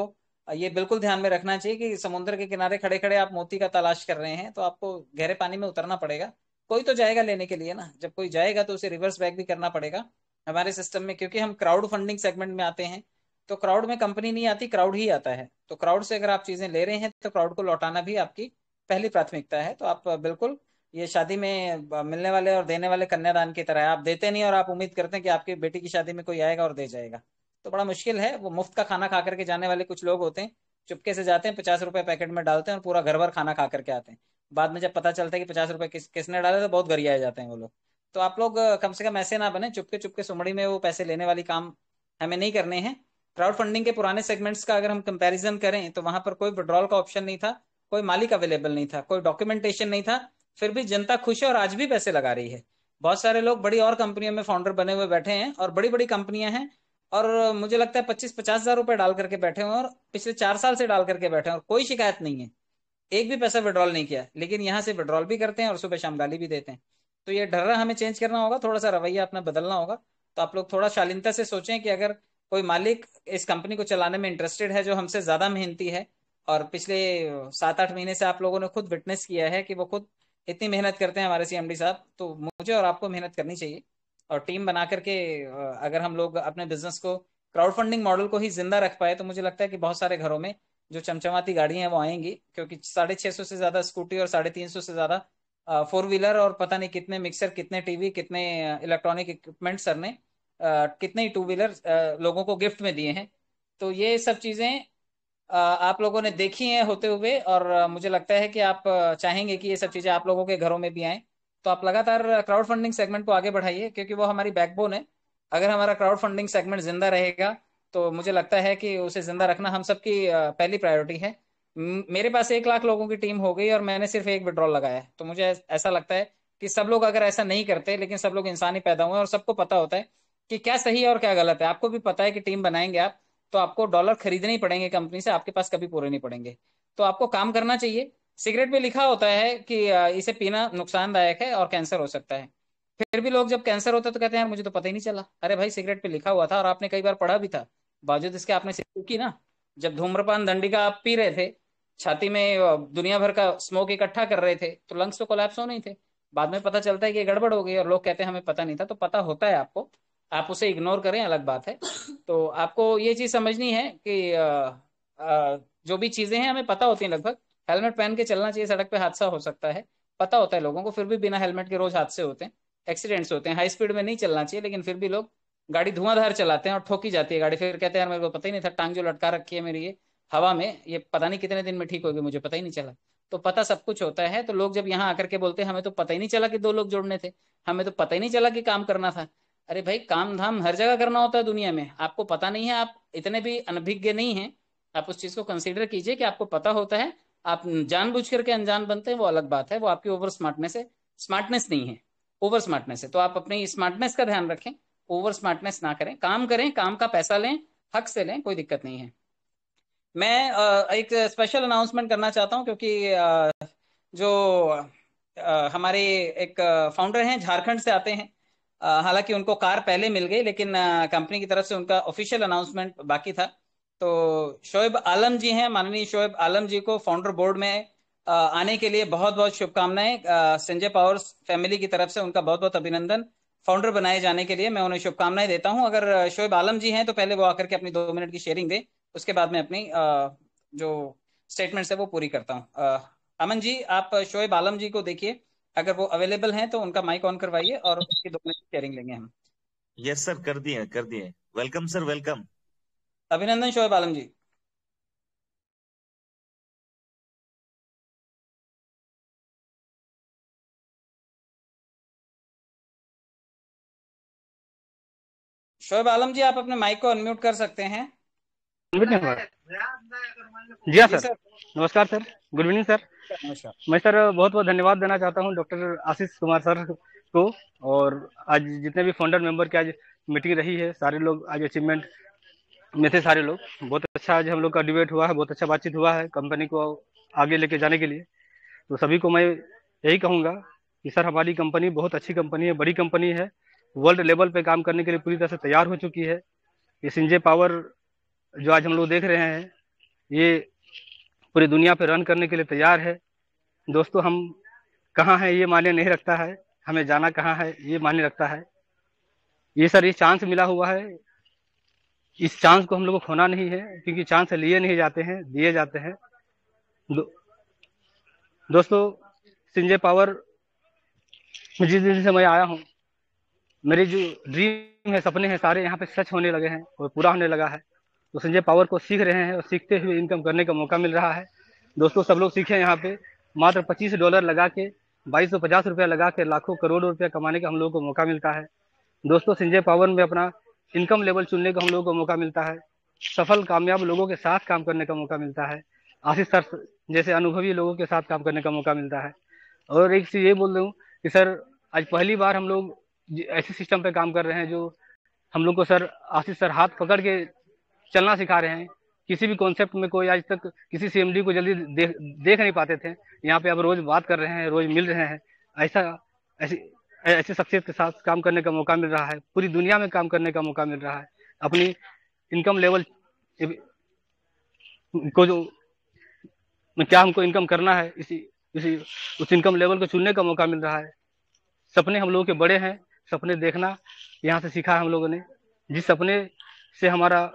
ये बिल्कुल ध्यान में रखना चाहिए कि समुद्र के किनारे खड़े खड़े आप मोती का तलाश कर रहे हैं, तो आपको गहरे पानी में उतरना पड़ेगा। कोई तो जाएगा लेने के लिए ना, जब कोई जाएगा तो उसे रिवर्स बैक भी करना पड़ेगा हमारे सिस्टम में, क्योंकि हम क्राउड फंडिंग सेगमेंट में आते हैं। तो क्राउड में कंपनी नहीं आती, क्राउड ही आता है। तो क्राउड से अगर आप चीजें ले रहे हैं तो क्राउड को लौटाना भी आपकी पहली प्राथमिकता है। तो आप बिल्कुल, ये शादी में मिलने वाले और देने वाले कन्यादान की तरह है। आप देते नहीं और आप उम्मीद करते हैं कि आपकी बेटी की शादी में कोई आएगा और दे जाएगा, तो बड़ा मुश्किल है। वो मुफ्त का खाना खा करके जाने वाले कुछ लोग होते हैं, चुपके से जाते हैं, 50 रुपए पैकेट में डालते हैं और पूरा घर भर खाना खा करके आते हैं। बाद में जब पता चलता है कि 50 रुपए किसने डाले, तो बहुत गरियाए जाते हैं वो लोग। तो आप लोग कम से कम ऐसे ना बने, चुपके चुपके सुमड़ी में वो पैसे लेने वाली काम हमें नहीं करने हैं। क्राउड फंडिंग के पुराने सेगमेंट्स का अगर हम कंपैरिजन करें तो वहां पर कोई विड्रॉल का ऑप्शन नहीं था, कोई मालिक अवेलेबल नहीं था, कोई डॉक्यूमेंटेशन नहीं था, फिर भी जनता खुश है और आज भी पैसे लगा रही है। बहुत सारे लोग बड़ी और कंपनियों में फाउंडर बने हुए बैठे हैं और बड़ी बड़ी कंपनियां हैं, और मुझे लगता है 25-50 हजार रुपए डाल करके बैठे हुए हैं, और पिछले 4 साल से डाल करके बैठे हैं और कोई शिकायत नहीं है, एक भी पैसा विड्रॉल नहीं किया। लेकिन यहाँ से विड्रॉल भी करते हैं और सुबह शाम गाली भी देते हैं। तो ये ढर्रा हमें चेंज करना होगा, थोड़ा सा रवैया अपना बदलना होगा। तो आप लोग थोड़ा शालीनता से सोचें कि अगर कोई मालिक इस कंपनी को चलाने में इंटरेस्टेड है, जो हमसे ज्यादा मेहनती है, और पिछले 7-8 महीने से आप लोगों ने खुद विटनेस किया है कि वो खुद इतनी मेहनत करते हैं हमारे CMD साहब, तो मुझे और आपको मेहनत करनी चाहिए। और टीम बना करके अगर हम लोग अपने बिजनेस को, क्राउड फंडिंग मॉडल को ही जिंदा रख पाए, तो मुझे लगता है कि बहुत सारे घरों में जो चमचमाती गाड़ियां हैं वो आएंगी। क्योंकि 650 से ज्यादा स्कूटी और 350 से ज्यादा 4 व्हीलर और पता नहीं कितने मिक्सर, कितने टीवी, कितने इलेक्ट्रॉनिक इक्विपमेंट सर ने कितने ही 2 व्हीलर लोगों को गिफ्ट में दिए हैं। तो ये सब चीजें आप लोगों ने देखी हैं होते हुए, और मुझे लगता है कि आप चाहेंगे कि ये सब चीजें आप लोगों के घरों में भी आए। तो आप लगातार क्राउड फंडिंग सेगमेंट को आगे बढ़ाइए, क्योंकि वो हमारी बैकबोन है। अगर हमारा क्राउड फंडिंग सेगमेंट जिंदा रहेगा तो मुझे लगता है कि उसे जिंदा रखना हम सबकी पहली प्रायोरिटी है। मेरे पास 1 लाख लोगों की टीम हो गई और मैंने सिर्फ एक विड्रॉल लगाया है। तो मुझे ऐसा लगता है कि सब लोग अगर ऐसा नहीं करते, लेकिन सब लोग इंसान ही पैदा हुए हैं और सबको पता होता है कि क्या सही है और क्या गलत है। आपको भी पता है कि टीम बनाएंगे आप, तो आपको डॉलर खरीदने ही पड़ेंगे कंपनी से, आपके पास कभी पूरे नहीं पड़ेंगे। तो आपको काम करना चाहिए। सिगरेट में लिखा होता है कि इसे पीना नुकसानदायक है और कैंसर हो सकता है। फिर भी लोग जब कैंसर होता है तो कहते हैं यार मुझे तो पता ही नहीं चला। अरे भाई, सिगरेट पे लिखा हुआ था और आपने कई बार पढ़ा भी था, बावजूद इसके आपने सिगरेट की ना। जब धूम्रपान दंडिका आप पी रहे थे, छाती में दुनिया भर का स्मोक इकट्ठा कर रहे थे, तो लंग्स तो कोलैप्स हो नहीं थे। बाद में पता चलता है कि ये गड़बड़ हो गई और लोग कहते हैं हमें पता नहीं था। तो पता होता है आपको, आप उसे इग्नोर करें अलग बात है। तो आपको ये चीज समझनी है कि जो भी चीजें हैं हमें पता होती हैं लगभग। हेलमेट पहन के चलना चाहिए, सड़क पे हादसा हो सकता है, पता होता है लोगों को, फिर भी बिना हेलमेट के रोज हादसे होते हैं, एक्सीडेंट्स होते हैं। हाई स्पीड में नहीं चलना चाहिए, लेकिन फिर भी लोग गाड़ी धुआंधार चलाते हैं और ठोकी जाती है गाड़ी, फिर कहते हैं यार मेरे को पता ही नहीं था, टांग जो लटका रखी है मेरी ये हवा में, ये पता नहीं कितने दिन में ठीक होगी, मुझे पता ही नहीं चला। तो पता सब कुछ होता है। तो लोग जब यहाँ आकर के बोलते हैं हमें तो पता ही नहीं चला कि 2 लोग जोड़ने थे, हमें तो पता ही नहीं चला कि काम करना था। अरे भाई, काम धाम हर जगह करना होता है दुनिया में, आपको पता नहीं है, आप इतने भी अनभिज्ञ नहीं हैं। आप उस चीज को कंसीडर कीजिए कि आपको पता होता है, आप जानबूझ करके अनजान बनते हैं, वो अलग बात है, वो आपकी ओवर स्मार्टनेस है। स्मार्टनेस नहीं है, ओवर स्मार्टनेस है। तो आप अपनी स्मार्टनेस का ध्यान रखें, ओवर स्मार्टनेस ना करें, काम करें, काम का पैसा लें, हक से लें, कोई दिक्कत नहीं है। मैं एक स्पेशल अनाउंसमेंट करना चाहता हूं, क्योंकि जो हमारे एक फाउंडर हैं, झारखंड से आते हैं। हालांकि उनको कार पहले मिल गई, लेकिन कंपनी की तरफ से उनका ऑफिशियल अनाउंसमेंट बाकी था। तो शोएब आलम जी हैं, माननीय शोएब आलम जी को फाउंडर बोर्ड में आने के लिए बहुत बहुत शुभकामनाएं। संजय पावर्स फैमिली की तरफ से उनका बहुत बहुत अभिनंदन। फाउंडर बनाए जाने के लिए मैं उन्हें शुभकामनाएं देता हूं। अगर शोएब आलम जी हैं तो पहले वो आकर के अपनी 2 मिनट की शेयरिंग दें, उसके बाद मैं अपनी जो स्टेटमेंट्स है वो पूरी करता हूँ। अमन जी, आप शोएब आलम जी को देखिए, अगर वो अवेलेबल हैं तो उनका माइक ऑन करवाइए और उसकी 2 मिनट की शेयरिंग लेंगे हम। यस सर, कर दिए कर दिए। Welcome sir, welcome. अभिनंदन शोएब आलम जी। शोएब आलम जी, आप अपने माइक को अनम्यूट कर सकते हैं। जी हाँ जी सर, सर। नमस्कार सर, गुड इवनिंग सर। नमस्कार। मैं सर बहुत बहुत धन्यवाद देना चाहता हूँ डॉक्टर आशीष कुमार सर को, और आज जितने भी फाउंडर मेंबर की आज मीटिंग रही है, सारे लोग आज अचीवमेंट में थे, सारे लोग बहुत अच्छा आज हम लोग का डिबेट हुआ है, बहुत अच्छा बातचीत हुआ है कंपनी को आगे लेके जाने के लिए। तो सभी को मैं यही कहूँगा कि सर हमारी कंपनी बहुत अच्छी कंपनी है, बड़ी कंपनी है, वर्ल्ड लेवल पे काम करने के लिए पूरी तरह से तैयार हो चुकी है। ये संजय पावर जो आज हम लोग देख रहे हैं, ये पूरी दुनिया पे रन करने के लिए तैयार है। दोस्तों, हम कहाँ है ये मायने नहीं रखता है, हमें जाना कहाँ है ये मायने रखता है। ये सर ये चांस मिला हुआ है, इस चांस को हम लोग को खोना नहीं है, क्योंकि चांस लिए नहीं जाते हैं, दिए जाते हैं। दोस्तों संजय पावर जिस दिन से मैं आया हूँ, मेरे जो ड्रीम है, सपने हैं, सारे यहाँ पे सच होने लगे हैं और पूरा होने लगा है। तो संजय पावर को सीख रहे हैं और सीखते हुए इनकम करने का मौका मिल रहा है। दोस्तों सब लोग सीखें, यहाँ पे मात्र $25 लगा के 2250 रुपया लगा के लाखों करोड़ों रुपया कमाने का हम लोगों को मौका मिलता है। दोस्तों संजय पावर में अपना इनकम लेवल चुनने का हम लोगों को मौका मिलता है, सफल कामयाब लोगों के साथ काम करने का मौका मिलता है, आशीष सर जैसे अनुभवी लोगों के साथ काम करने का मौका मिलता है। और एक चीज ये बोल दूं कि सर आज पहली बार हम लोग ऐसे सिस्टम पे काम कर रहे हैं जो हम लोग को सर आशीष सर हाथ पकड़ के चलना सिखा रहे हैं। किसी भी कॉन्सेप्ट में कोई आज तक किसी सीएमडी को जल्दी देख नहीं पाते थे, यहाँ पे अब रोज बात कर रहे हैं, रोज मिल रहे हैं। ऐसी शख्सियत के साथ काम करने का मौका मिल रहा है, पूरी दुनिया में काम करने का मौका मिल रहा है। अपनी इनकम लेवल को जो क्या हमको इनकम करना है, उस इनकम लेवल को चुनने का मौका मिल रहा है। सपने हम लोगों के बड़े हैं, सपने देखना यहाँ से सीखा है हम लोगों ने। जिस सपने से हमारा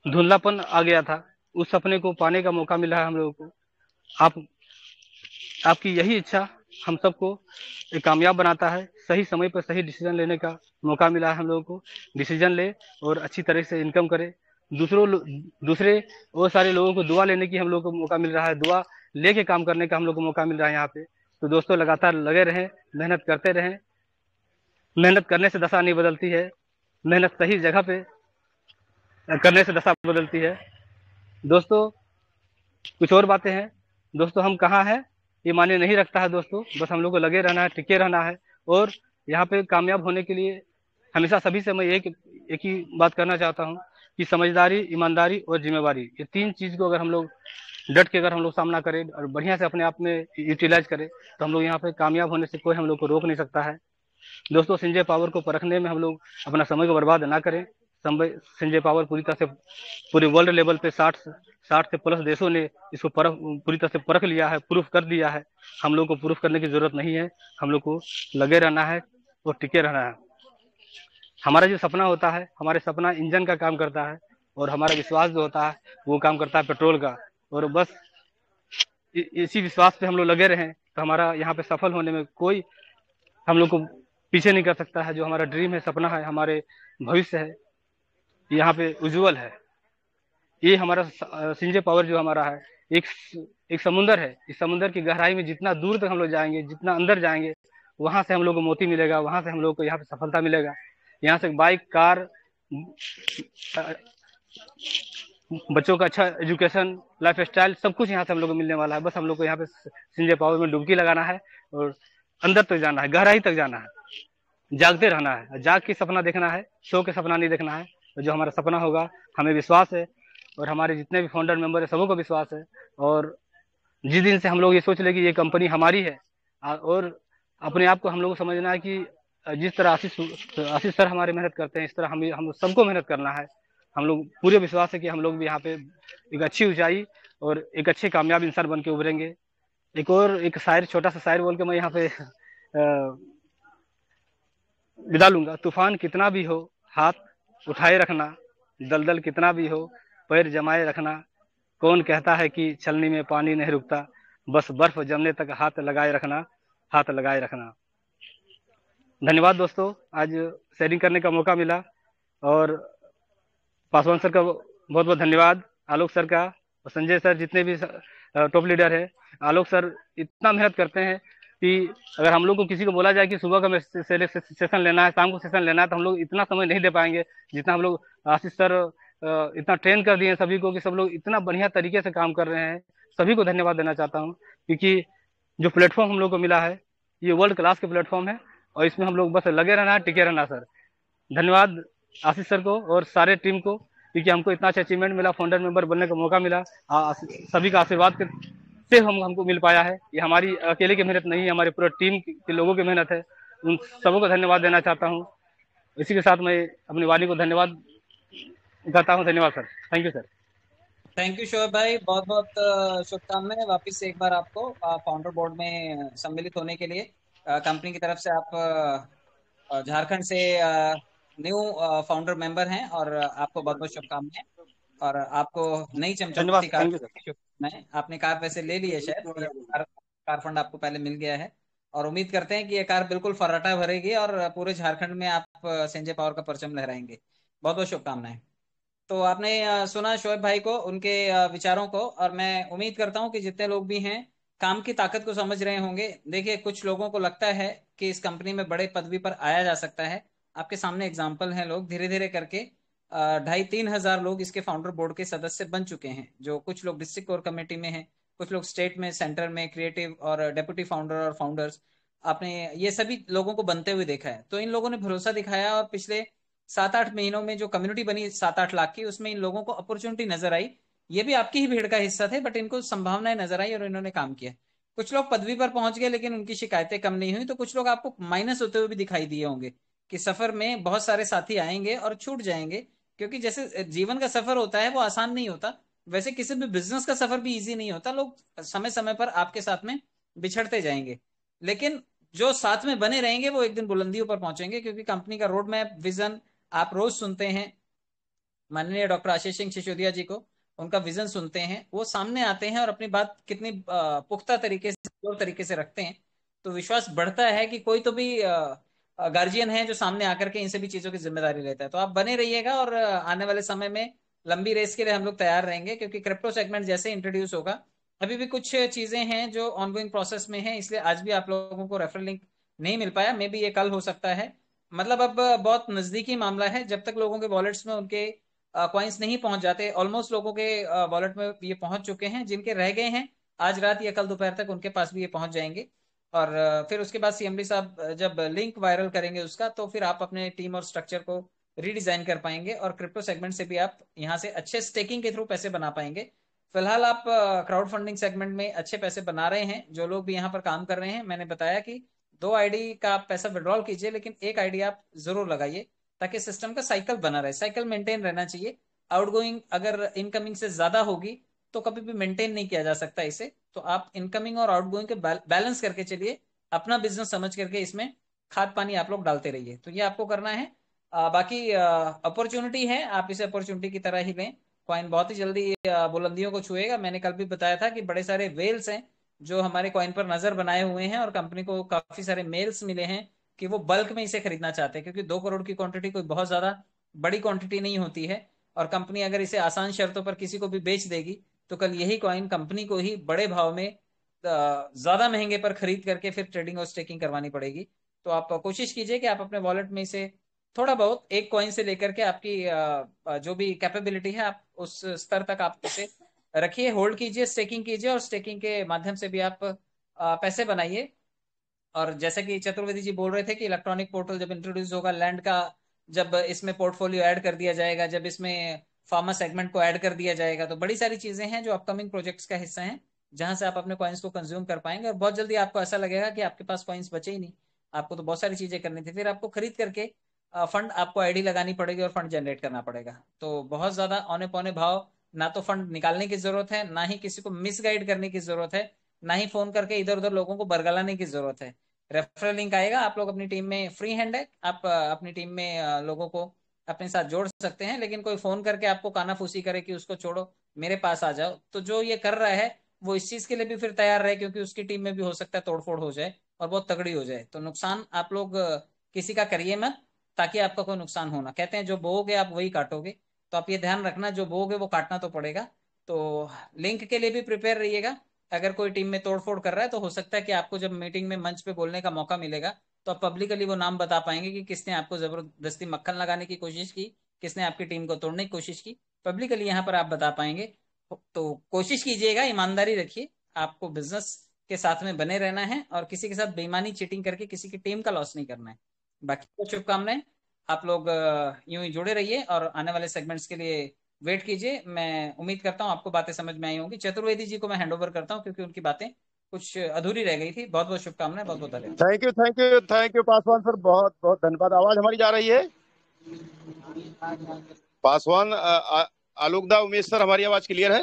धुंधलापन आ गया था, उस सपने को पाने का मौका मिला है हम लोगों को। आपकी यही इच्छा हम सबको कामयाब बनाता है। सही समय पर सही डिसीजन लेने का मौका मिला है हम लोगों को। डिसीजन ले और अच्छी तरह से इनकम करे। दूसरे और सारे लोगों को दुआ लेने की हम लोग को मौका मिल रहा है, दुआ लेके काम करने का हम लोग को मौका मिल रहा है यहाँ पे। तो दोस्तों लगातार लगे रहें, मेहनत करते रहें। मेहनत करने से दशा नहीं बदलती है, मेहनत सही जगह पे करने से दशा बदलती है। दोस्तों कुछ और बातें हैं। दोस्तों हम कहाँ हैं ये मायने नहीं रखता है दोस्तों, बस हम लोग को लगे रहना है, टिके रहना है। और यहाँ पे कामयाब होने के लिए हमेशा सभी से मैं एक ही बात करना चाहता हूँ कि समझदारी, ईमानदारी और जिम्मेवारी, ये 3 चीज को अगर हम लोग डट के अगर हम लोग सामना करें और बढ़िया से अपने आप में यूटिलाइज करें तो हम लोग यहाँ पे कामयाब होने से कोई हम लोग को रोक नहीं सकता है। दोस्तों संजय पावर को परखने में हम लोग अपना समय को बर्बाद ना करें। संजय पावर पूरी तरह से पूरे वर्ल्ड लेवल पे 60 से प्लस देशों ने इसको पूरी तरह से परख लिया है, प्रूफ कर दिया है। हम लोग को प्रूफ करने की जरूरत नहीं है, हम लोग को लगे रहना है और टिके रहना है। हमारा जो सपना होता है, हमारे सपना इंजन का काम करता है और हमारा विश्वास जो होता है वो काम करता है पेट्रोल का। और बस इसी विश्वास पे हम लोग लगे रहें तो हमारा यहाँ पे सफल होने में कोई हम लोग को पीछे नहीं कर सकता है। जो हमारा ड्रीम है, सपना है, हमारे भविष्य है, यहाँ पे उज्जवल है। ये हमारा संजय पावर जो हमारा है एक समुंदर है। इस समुंदर की गहराई में जितना दूर तक हम लोग जाएंगे, जितना अंदर जाएंगे, वहां से हम लोग को मोती मिलेगा, वहां से हम लोग को यहाँ पे सफलता मिलेगा। यहाँ से बाइक, कार, बच्चों का अच्छा एजुकेशन, लाइफ स्टाइल, सब कुछ यहाँ से हम लोग को मिलने वाला है। बस हम लोग को यहाँ पे संजय पावर में डुबकी लगाना है और अंदर तक जाना है, गहराई तक जाना है, जागते रहना है। जाग के सपना देखना है, सो के सपना नहीं देखना है। तो जो हमारा सपना होगा, हमें विश्वास है और हमारे जितने भी फाउंडर मेंबर है सबों को विश्वास है। और जिस दिन से हम लोग ये सोच ले कि ये कंपनी हमारी है और अपने आप को हम लोग को समझना है कि जिस तरह आशीष सर हमारे मेहनत करते हैं, इस तरह हम सबको मेहनत करना है। हम लोग पूरे विश्वास है कि हम लोग भी यहाँ पे एक अच्छी ऊंचाई और एक अच्छे कामयाब इंसान बन के उभरेंगे। एक शायर, छोटा सा शायर बोल के मैं यहाँ पे विदा लूंगा। तूफान कितना भी हो हाथ उठाए रखना, दलदल कितना भी हो पैर जमाए रखना, कौन कहता है कि छलनी में पानी नहीं रुकता, बस बर्फ जमने तक हाथ लगाए रखना, हाथ लगाए रखना। धन्यवाद दोस्तों, आज शेयरिंग करने का मौका मिला। और पासवान सर का बहुत बहुत धन्यवाद, आलोक सर का और संजय सर, जितने भी टॉप लीडर है। आलोक सर इतना मेहनत करते हैं कि अगर हम लोग को किसी को बोला जाए कि सुबह का सेशन लेना है, शाम को सेशन लेना है, तो हम लोग इतना समय नहीं दे पाएंगे जितना हम लोग आशीष सर इतना ट्रेन कर दिए सभी को कि सब लोग इतना बढ़िया तरीके से काम कर रहे हैं। सभी को धन्यवाद देना चाहता हूँ क्योंकि जो प्लेटफॉर्म हम लोग को मिला है ये वर्ल्ड क्लास के प्लेटफॉर्म है और इसमें हम लोग बस लगे रहना है, टिके रहना। सर धन्यवाद आशीष सर को और सारे टीम को क्योंकि हमको इतना अच्छा अचीवमेंट मिला, फाउंडर मेंबर बनने का मौका मिला। सभी का आशीर्वाद से हमको मिल पाया है। ये हमारी अकेले की मेहनत नहीं है, हमारे पूरे टीम के लोगों की मेहनत है। उन सबों को धन्यवाद देना चाहता हूँ। इसी के साथ मैं अपनी वाली को धन्यवाद कहता हूँ। धन्यवाद sir, thank you sir. Thank you Shoaib भाई, बहुत बहुत शुभकामनाएं वापिस से एक बार आपको फाउंडर बोर्ड में सम्मिलित होने के लिए। कंपनी की तरफ से आप झारखंड से न्यू फाउंडर मेंबर हैं और आपको बहुत बहुत शुभकामनाएं। और आपको नई धन्यवाद, चमचमती कार थैंक की यू सर। शुभकामनाएं। आपने कार वैसे ले ली है शायद, या कार फंड आपको पहले मिल गया है, और उम्मीद करते हैं कि ये कार बिल्कुल फर्राटा भरेगी और पूरे झारखंड में आप संजय पावर का परचम लहराएंगे। बहुत बहुत शुभकामनाएं। तो आपने सुना शोएब भाई को, उनके विचारों को, और मैं उम्मीद करता हूं कि जितने लोग भी हैं काम की ताकत को समझ रहे होंगे। देखिए, कुछ लोगों को लगता है कि इस कंपनी में बड़े पदवी पर आया जा सकता है। आपके सामने एग्जाम्पल हैं, लोग धीरे धीरे करके 2,500-3,000 लोग इसके फाउंडर बोर्ड के सदस्य बन चुके हैं, जो कुछ लोग डिस्ट्रिक्ट कोर कमेटी में हैं, कुछ लोग स्टेट में, सेंटर में, क्रिएटिव और डेप्यूटी फाउंडर और फाउंडर्स। आपने ये सभी लोगों को बनते हुए देखा है। तो इन लोगों ने भरोसा दिखाया, और पिछले 7-8 महीनों में जो कम्युनिटी बनी 7-8 लाख की, उसमें इन लोगों को अपॉर्चुनिटी नजर आई। ये भी आपकी ही भीड़ का हिस्सा थे, बट इनको संभावनाएं नजर आई और इन्होंने काम किया। कुछ लोग पदवी पर पहुंच गए लेकिन उनकी शिकायतें कम नहीं हुई, तो कुछ लोग आपको माइनस होते हुए भी दिखाई दिए होंगे कि सफर में बहुत सारे साथी आएंगे और छूट जाएंगे। क्योंकि जैसे जीवन का सफर होता है वो आसान नहीं होता, वैसे किसी भी बिजनेस का सफर भी इजी नहीं होता। लोग समय समय पर आपके साथ में बिछड़ते जाएंगे, लेकिन जो साथ में बने रहेंगे वो एक दिन बुलंदियों पर पहुंचेंगे। क्योंकि कंपनी का रोड मैप, विजन आप रोज सुनते हैं। माननीय डॉक्टर आशीष सिंह सिसोदिया जी को, उनका विजन सुनते हैं, वो सामने आते हैं और अपनी बात कितनी पुख्ता तरीके से, जोर तरीके से रखते हैं, तो विश्वास बढ़ता है कि कोई तो भी गार्जियन है जो सामने आकर के इन सभी चीजों की जिम्मेदारी लेता है। तो आप बने रहिएगा, और आने वाले समय में लंबी रेस के लिए हम लोग तैयार रहेंगे। क्योंकि क्रिप्टो सेगमेंट जैसे इंट्रोड्यूस होगा, अभी भी कुछ चीजें हैं जो ऑनगोइंग प्रोसेस में है, इसलिए आज भी आप लोगों को रेफरल लिंक नहीं मिल पाया। मे बी ये कल हो सकता है। मतलब अब बहुत नजदीकी मामला है। जब तक लोगों के वॉलेट्स में उनके कॉइन्स नहीं पहुंच जाते, ऑलमोस्ट लोगों के वॉलेट में ये पहुंच चुके हैं। जिनके रह गए हैं, आज रात या कल दोपहर तक उनके पास भी ये पहुंच जाएंगे। और फिर उसके बाद सीएमडी साहब जब लिंक वायरल करेंगे उसका, तो फिर आप अपने टीम और स्ट्रक्चर को रीडिजाइन कर पाएंगे, और क्रिप्टो सेगमेंट से भी आप यहाँ से अच्छे स्टेकिंग के थ्रू पैसे बना पाएंगे। फिलहाल आप क्राउड फंडिंग सेगमेंट में अच्छे पैसे बना रहे हैं। जो लोग भी यहाँ पर काम कर रहे हैं, मैंने बताया कि 2 आईडी का आप पैसा विड्रॉल कीजिए, लेकिन एक आईडी आप जरूर लगाइए, ताकि सिस्टम का साइकिल बना रहे, साइकिल मेंटेन रहना चाहिए। आउटगोइंग अगर इनकमिंग से ज्यादा होगी तो कभी भी मेंटेन नहीं किया जा सकता इसे। तो आप इनकमिंग और आउटगोइंग के बैलेंस करके चलिए, अपना बिजनेस समझ करके इसमें खाद पानी आप लोग डालते रहिए। तो ये आपको करना है। बाकी अपॉर्चुनिटी है, आप इसे अपॉर्चुनिटी की तरह ही लें। कॉइन बहुत ही जल्दी बुलंदियों को छुएगा। मैंने कल भी बताया था कि बड़े सारे वेल्स हैं जो हमारे कॉइन पर नजर बनाए हुए हैं, और कंपनी को काफी सारे मेल्स मिले हैं कि वो बल्क में इसे खरीदना चाहते हैं। क्योंकि 2 करोड़ की क्वांटिटी कोई बहुत ज्यादा बड़ी क्वांटिटी नहीं होती है, और कंपनी अगर इसे आसान शर्तों पर किसी को भी बेच देगी, तो कल यही कॉइन कंपनी को ही बड़े भाव में ज्यादा महंगे पर खरीद करके फिर ट्रेडिंग और स्टेकिंग करवानी पड़ेगी। तो आप कोशिश कीजिए कि आप अपने वॉलेट में इसे थोड़ा बहुत, एक कॉइन से लेकर के आपकी जो भी कैपेबिलिटी है, आप उस स्तर तक आप इसे रखिए, होल्ड कीजिए, स्टेकिंग कीजिए, और स्टेकिंग के माध्यम से भी आप पैसे बनाइए। और जैसे कि चतुर्वेदी जी बोल रहे थे कि इलेक्ट्रॉनिक पोर्टल जब इंट्रोड्यूस होगा, लैंड का जब इसमें पोर्टफोलियो ऐड कर दिया जाएगा, जब इसमें फार्मा सेगमेंट को ऐड कर दिया जाएगा, तो बड़ी सारी चीजें हैं जो अपकमिंग प्रोजेक्ट्स का हिस्सा हैं, जहां से आप अपने कॉइन्स को कंज्यूम कर पाएंगे। और बहुत जल्दी आपको ऐसा लगेगा कि आपके पास कॉइन्स बचे ही नहीं, आपको तो बहुत सारी चीजें करनी थी, फिर आपको खरीद करके फंड, आपको आईडी लगानी पड़ेगी और फंड जनरेट करना पड़ेगा। तो बहुत ज्यादा औने पौने भाव ना तो फंड निकालने की जरूरत है, ना ही किसी को मिसगाइड करने की जरूरत है, ना ही फोन करके इधर उधर लोगों को बरगलाने की जरूरत है। रेफरल लिंक आएगा, आप लोग अपनी टीम में फ्री हैंड है, आप अपनी टीम में लोगों को अपने साथ जोड़ सकते हैं। लेकिन कोई फोन करके आपको कानाफूसी करे कि उसको छोड़ो, मेरे पास आ जाओ, तो जो ये कर रहा है वो इस चीज के लिए भी फिर तैयार रहे, क्योंकि उसकी टीम में भी हो सकता है तोड़फोड़ हो जाए और बहुत तगड़ी हो जाए। तो नुकसान आप लोग किसी का करिए मत, ताकि आपका कोई नुकसान हो ना। कहते हैं जो बोओगे आप वही काटोगे, तो आप ये ध्यान रखना, जो बोओगे वो काटना तो पड़ेगा। तो लिंक के लिए भी प्रिपेयर रहिएगा। अगर कोई टीम में तोड़फोड़ कर रहा है, तो हो सकता है कि आपको जब मीटिंग में मंच पे बोलने का मौका मिलेगा, तो आप पब्लिकली वो नाम बता पाएंगे कि किसने आपको जबरदस्ती मक्खन लगाने की कोशिश की, किसने आपकी टीम को तोड़ने की कोशिश की। पब्लिकली यहाँ पर आप बता पाएंगे। तो कोशिश कीजिएगा, ईमानदारी रखिए, आपको बिजनेस के साथ में बने रहना है, और किसी के साथ बेईमानी, चीटिंग करके किसी की टीम का लॉस नहीं करना है। बाकी तो शुभकामनाएं। आप लोग यूं ही जुड़े रहिए और आने वाले सेगमेंट्स के लिए वेट कीजिए। मैं उम्मीद करता हूँ आपको बातें समझ में आई होंगी। चतुर्वेदी जी को मैं हैंड ओवर करता हूँ, क्योंकि उनकी बातें कुछ अधूरी रह गई थी। बहुत बहुत शुभकामनाएं, बहुत बहुत धन्यवाद। Thank you, thank you, thank you Paswan sir, बहुत बहुत धन्यवाद। आवाज हमारी जा रही है पासवान? आलोकदा उमेश सर, हमारी आवाज क्लियर है?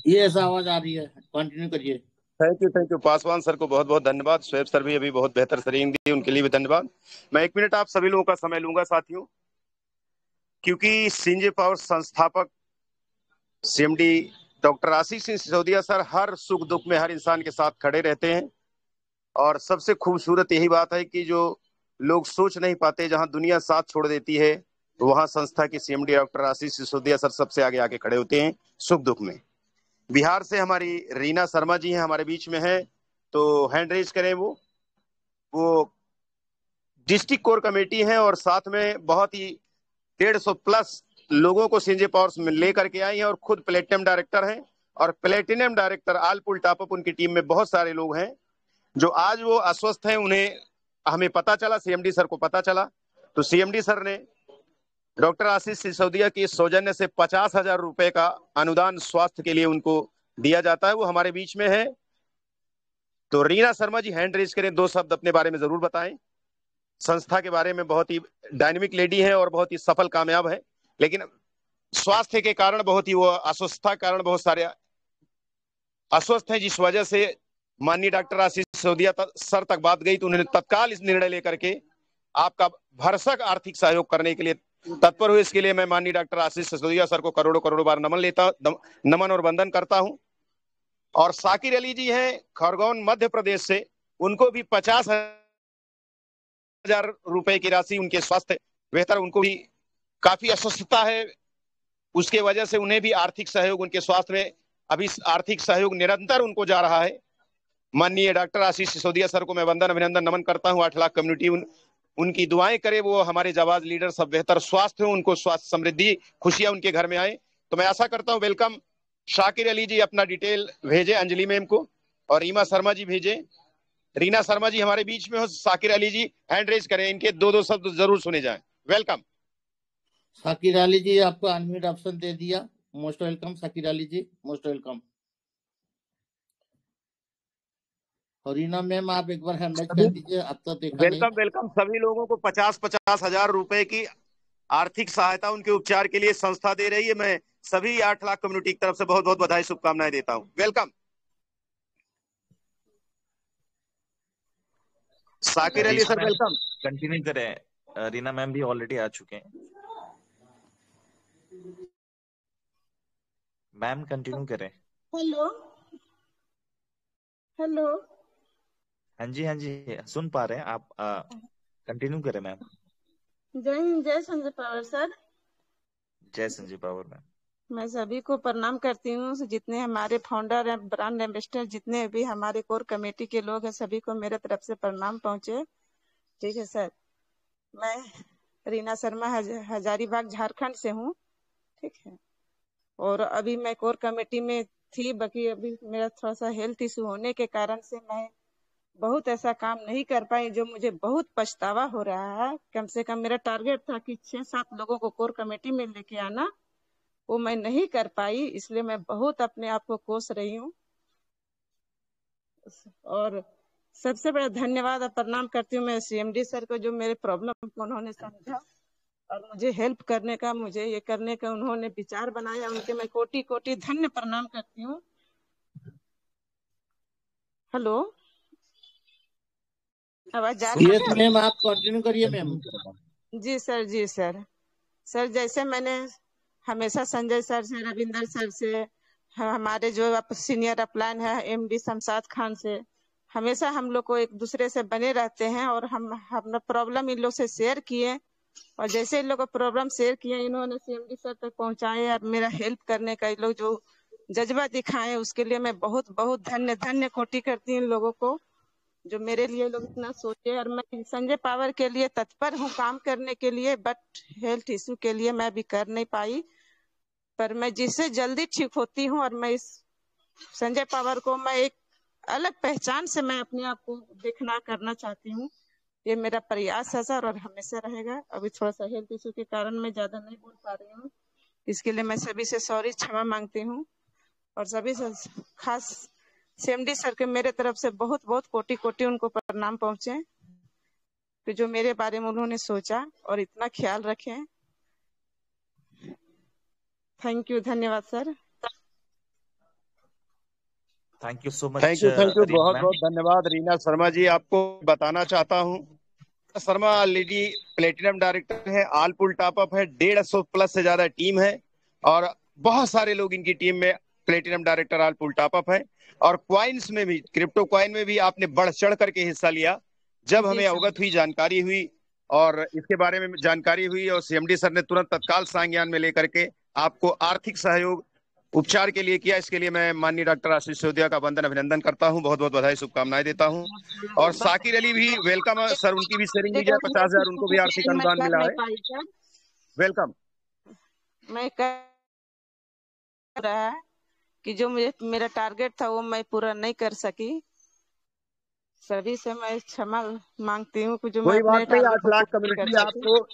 ये ऐसा आवाज आ रही है, कंटिन्यू करिए। थैंक यू पासवान सर को बहुत बहुत धन्यवाद। शोएब सर भी अभी बहुत बेहतर ट्रेनिंग दी, उनके लिए भी धन्यवाद। मैं 1 मिनट आप सभी लोगों का समय लूंगा साथियों, क्योंकि सीएनजी पावर संस्थापक CMD doctor Ashish Singh Sisodia sir हर सुख दुख में हर इंसान के साथ खड़े रहते हैं। और सबसे खूबसूरत यही बात है कि जो लोग सोच नहीं पाते, जहां दुनिया साथ छोड़ देती है, तो वहां संस्था के सीएमडी डॉक्टर आशीष सिसोदिया सर सबसे आगे आके खड़े होते हैं सुख दुख में। बिहार से हमारी रीना शर्मा जी हैं, हमारे बीच में है, तो हैंड रेज करें। वो डिस्ट्रिक्ट कोर कमेटी है और साथ में बहुत ही 150 प्लस लोगों को सीएनजी पावर्स में लेकर के आई हैं और खुद प्लेटिनम डायरेक्टर हैं। और प्लेटिनम डायरेक्टर आल पुल टॉप अप उनकी टीम में बहुत सारे लोग हैं जो आज वो अस्वस्थ हैं। उन्हें हमें पता चला, सीएमडी सर को पता चला, तो सीएमडी सर ने डॉक्टर आशीष सिसोदिया की सौजन्य से 50,000 रुपए का अनुदान स्वास्थ्य के लिए उनको दिया जाता है। वो हमारे बीच में है। तो रीना शर्मा जी हैंड रेज करें, 2 शब्द अपने बारे में जरूर बताएं। संस्था के बारे में बहुत ही डायनेमिक लेडी है और बहुत ही सफल कामयाब है, लेकिन स्वास्थ्य के कारण बहुत ही वो अस्वस्थता के कारण बहुत सारे अस्वस्थ हैं, जिस वजह से माननीय डॉक्टर आशीष सिसोदिया सर तक बात गई तो उन्होंने तत्काल इस निर्णय लेकर के आपका भरसक आर्थिक सहयोग करने के लिए तत्पर हुए। इसके लिए मैं माननीय डॉक्टर आशीष सिसोदिया सर को करोड़ों करोड़ों बार नमन और वंदन करता हूं। और साकिर अली जी हैं खरगोन मध्य प्रदेश से, उनको भी 50,000 रुपए की राशि, उनके स्वास्थ्य बेहतर, उनको भी काफी अस्वस्थता है, उसके वजह से उन्हें भी आर्थिक सहयोग, उनके स्वास्थ्य में अभी आर्थिक सहयोग निरंतर उनको जा रहा है। माननीय डॉक्टर आशीष सिसोदिया सर को मैं वंदन अभिनंदन नमन करता हूं। 8 लाख कम्युनिटी उनकी दुआएं करे, वो हमारे जाबाज लीडर सब बेहतर स्वास्थ्य हो, उनको स्वास्थ्य समृद्धि खुशियां उनके घर में आए। तो मैं आशा करता हूं वेलकम। शाकिर अली जी अपना डिटेल भेजे अंजलि मैम को, और रीमा शर्मा जी भेजे। रीना शर्मा जी हमारे बीच में हो, शाकिर अली जी हैंड रेज करें, इनके 2 शब्द जरूर सुने जाएं। वेलकम। शाकिर अली जी आपको अनम्यूट ऑप्शन दे दिया, मोस्ट वेलकम शाकिर अली जी, मोस्ट वेलकम। और रीना मैम आप एक बार हैंड रेज कर दीजिए, अब तो देखा नहीं। वेलकम सभी लोगों को 50,000 हजार रुपए की आर्थिक सहायता उनके उपचार के लिए संस्था दे रही है। मैं सभी 8 लाख कम्युनिटी की तरफ से बहुत बहुत बधाई शुभकामनाएं देता हूं। Welcome. Sakir Ali sir welcome. Continue करें, रीना मैम भी ऑलरेडी आ चुके हैं। मैम कंटिन्यू करें। हेलो हेलो, हाँ जी सुन पा रहे हैं आप, कंटिन्यू करें मैम। जय हिंद, जय संजय पावर सर। जय संजय पावर मैम। मैं सभी को प्रणाम करती हूँ, जितने हमारे फाउंडर हैं, ब्रांड एम्बेसडर, जितने भी हमारे कोर कमेटी के लोग हैं, सभी को मेरे तरफ से प्रणाम पहुंचे। ठीक है सर। मैं रीना शर्मा हजारीबाग झारखंड से हूँ। ठीक है। और अभी मैं कोर कमेटी में थी, बाकी अभी मेरा थोड़ा सा हेल्थ इशू होने के कारण से मैं बहुत ऐसा काम नहीं कर पाई, जो मुझे बहुत पछतावा हो रहा है। कम से कम मेरा टारगेट था कि 6-7 लोगों को कोर कमेटी में लेके आना, वो मैं नहीं कर पाई, इसलिए मैं बहुत अपने आप को कोस रही हूँ। और सबसे बड़ा धन्यवाद और प्रणाम करती हूँ मैं सीएमडी सर को, जो मेरे प्रॉब्लम को उन्होंने समझा और मुझे हेल्प करने का, मुझे ये करने का उन्होंने विचार बनाया। उनके मैं कोटि कोटि धन्य प्रणाम करती हूँ। हेलो, आवाज जा रही है? मैम आप कंटिन्यू करिए मैम। जी सर, जी सर। सर जैसे मैंने हमेशा संजय सर से, रविंदर सर से, हमारे जो सीनियर अपलाइन है एमडी शमशाद खान से, हमेशा हम लोग को एक दूसरे से बने रहते हैं। और हम प्रॉब्लम इन लोग से शेयर किए, और जैसे इन लोग को प्रॉब्लम शेयर किए, इन्होंने सीएमडी सर तक पहुंचाए और मेरा हेल्प करने का इन लोग जो जज्बा दिखाए, उसके लिए मैं बहुत बहुत धन्य कोटि करती हूँ इन लोगों को, जो मेरे लिए लोग इतना सोचे। और मैं संजय पावर के लिए तत्पर हूँ काम करने के लिए, बट हेल्थ इशू के लिए मैं भी कर नहीं पाई। पर मैं जिससे जल्दी ठीक होती हूँ, और मैं इस संजय पावर को मैं एक अलग पहचान से मैं अपने आप को देखना करना चाहती हूँ। ये मेरा प्रयास है सर, और हमेशा रहेगा। अभी थोड़ा सा हेल्थ इशू के कारण मैं ज्यादा नहीं बोल पा रही हूँ, इसके लिए मैं सभी से सॉरी, क्षमा मांगती हूँ। और सभी से खास सीएमडी सर के मेरे तरफ से बहुत बहुत कोटि कोटि उनको प्रणाम पहुंचे, कि जो मेरे बारे में उन्होंने सोचा और इतना ख्याल रखे। थैंक यू, धन्यवाद sir. Thank you so much. Thank you बहुत बहुत धन्यवाद रीना शर्मा जी। आपको बताना चाहता हूँ, शर्मा ऑलरेडी प्लेटिनम डायरेक्टर है, ऑल पुल टॉप अप है, 150 प्लस से ज्यादा टीम है और बहुत सारे लोग इनकी टीम में प्लेटिनम डायरेक्टर ऑल पुल टॉप अप है। और क्वाइंस में भी, क्रिप्टो क्वाइन में भी आपने बढ़ चढ़ करके हिस्सा लिया। जब हमें अवगत हुई, जानकारी हुई और इसके बारे में जानकारी हुई और सीएमडी सर ने तुरंत तत्काल संज्ञान में लेकर के आपको आर्थिक सहयोग उपचार के लिए किया। इसके लिए मैं माननीय डॉक्टर आशीष सिसोदिया का वंदन अभिनंदन करता हूं, बहुत बहुत बधाई शुभकामनाएं देता हूं। और साकिर अली भी वेलकम सर, उनकी भी शेयरिंग दी जाए, 50,000 उनको भी आर्थिक अनुदान मिला है। वेलकम। मैं कह रहा है कि जो मेरा टारगेट था वो मैं पूरा नहीं कर सकी, सभी से मैं क्षमा मांगती हूँ कि जो कोई मैं अपने बात नहीं, 8 टारगेट लाख को पूरा कम्युनिटी कर आपको,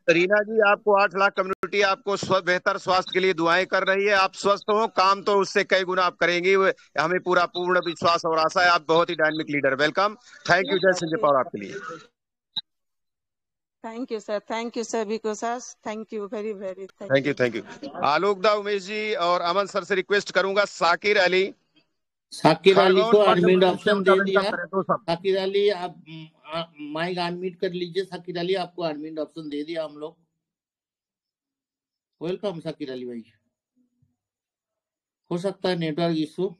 रीना जी आपको 8 लाख कम्युनिटी आपको बेहतर स्वास्थ्य के लिए दुआएं कर रही है। आप स्वस्थ हो, काम तो उससे कई गुना आप करेंगी, हमें पूरा पूर्ण विश्वास और आशा है। आप बहुत ही dynamic leader, welcome. Thank you, जय संजय पावर आपके लिए। Thank you sir, thank you सभी को sir, thank you very very thank you. Alok da, Umesh जी और अमन सर से रिक्वेस्ट करूंगा, साकिर अली को अनम्यूट ऑप्शन दे दिया। साकिर अली आप माइक अनम्यूट कर लीजिए। साकिर अली आपको अनम्यूट ऑप्शन दे दिया हम लोग। वेलकम साकिर अली भाई। हो सकता है नेटवर्क इशू।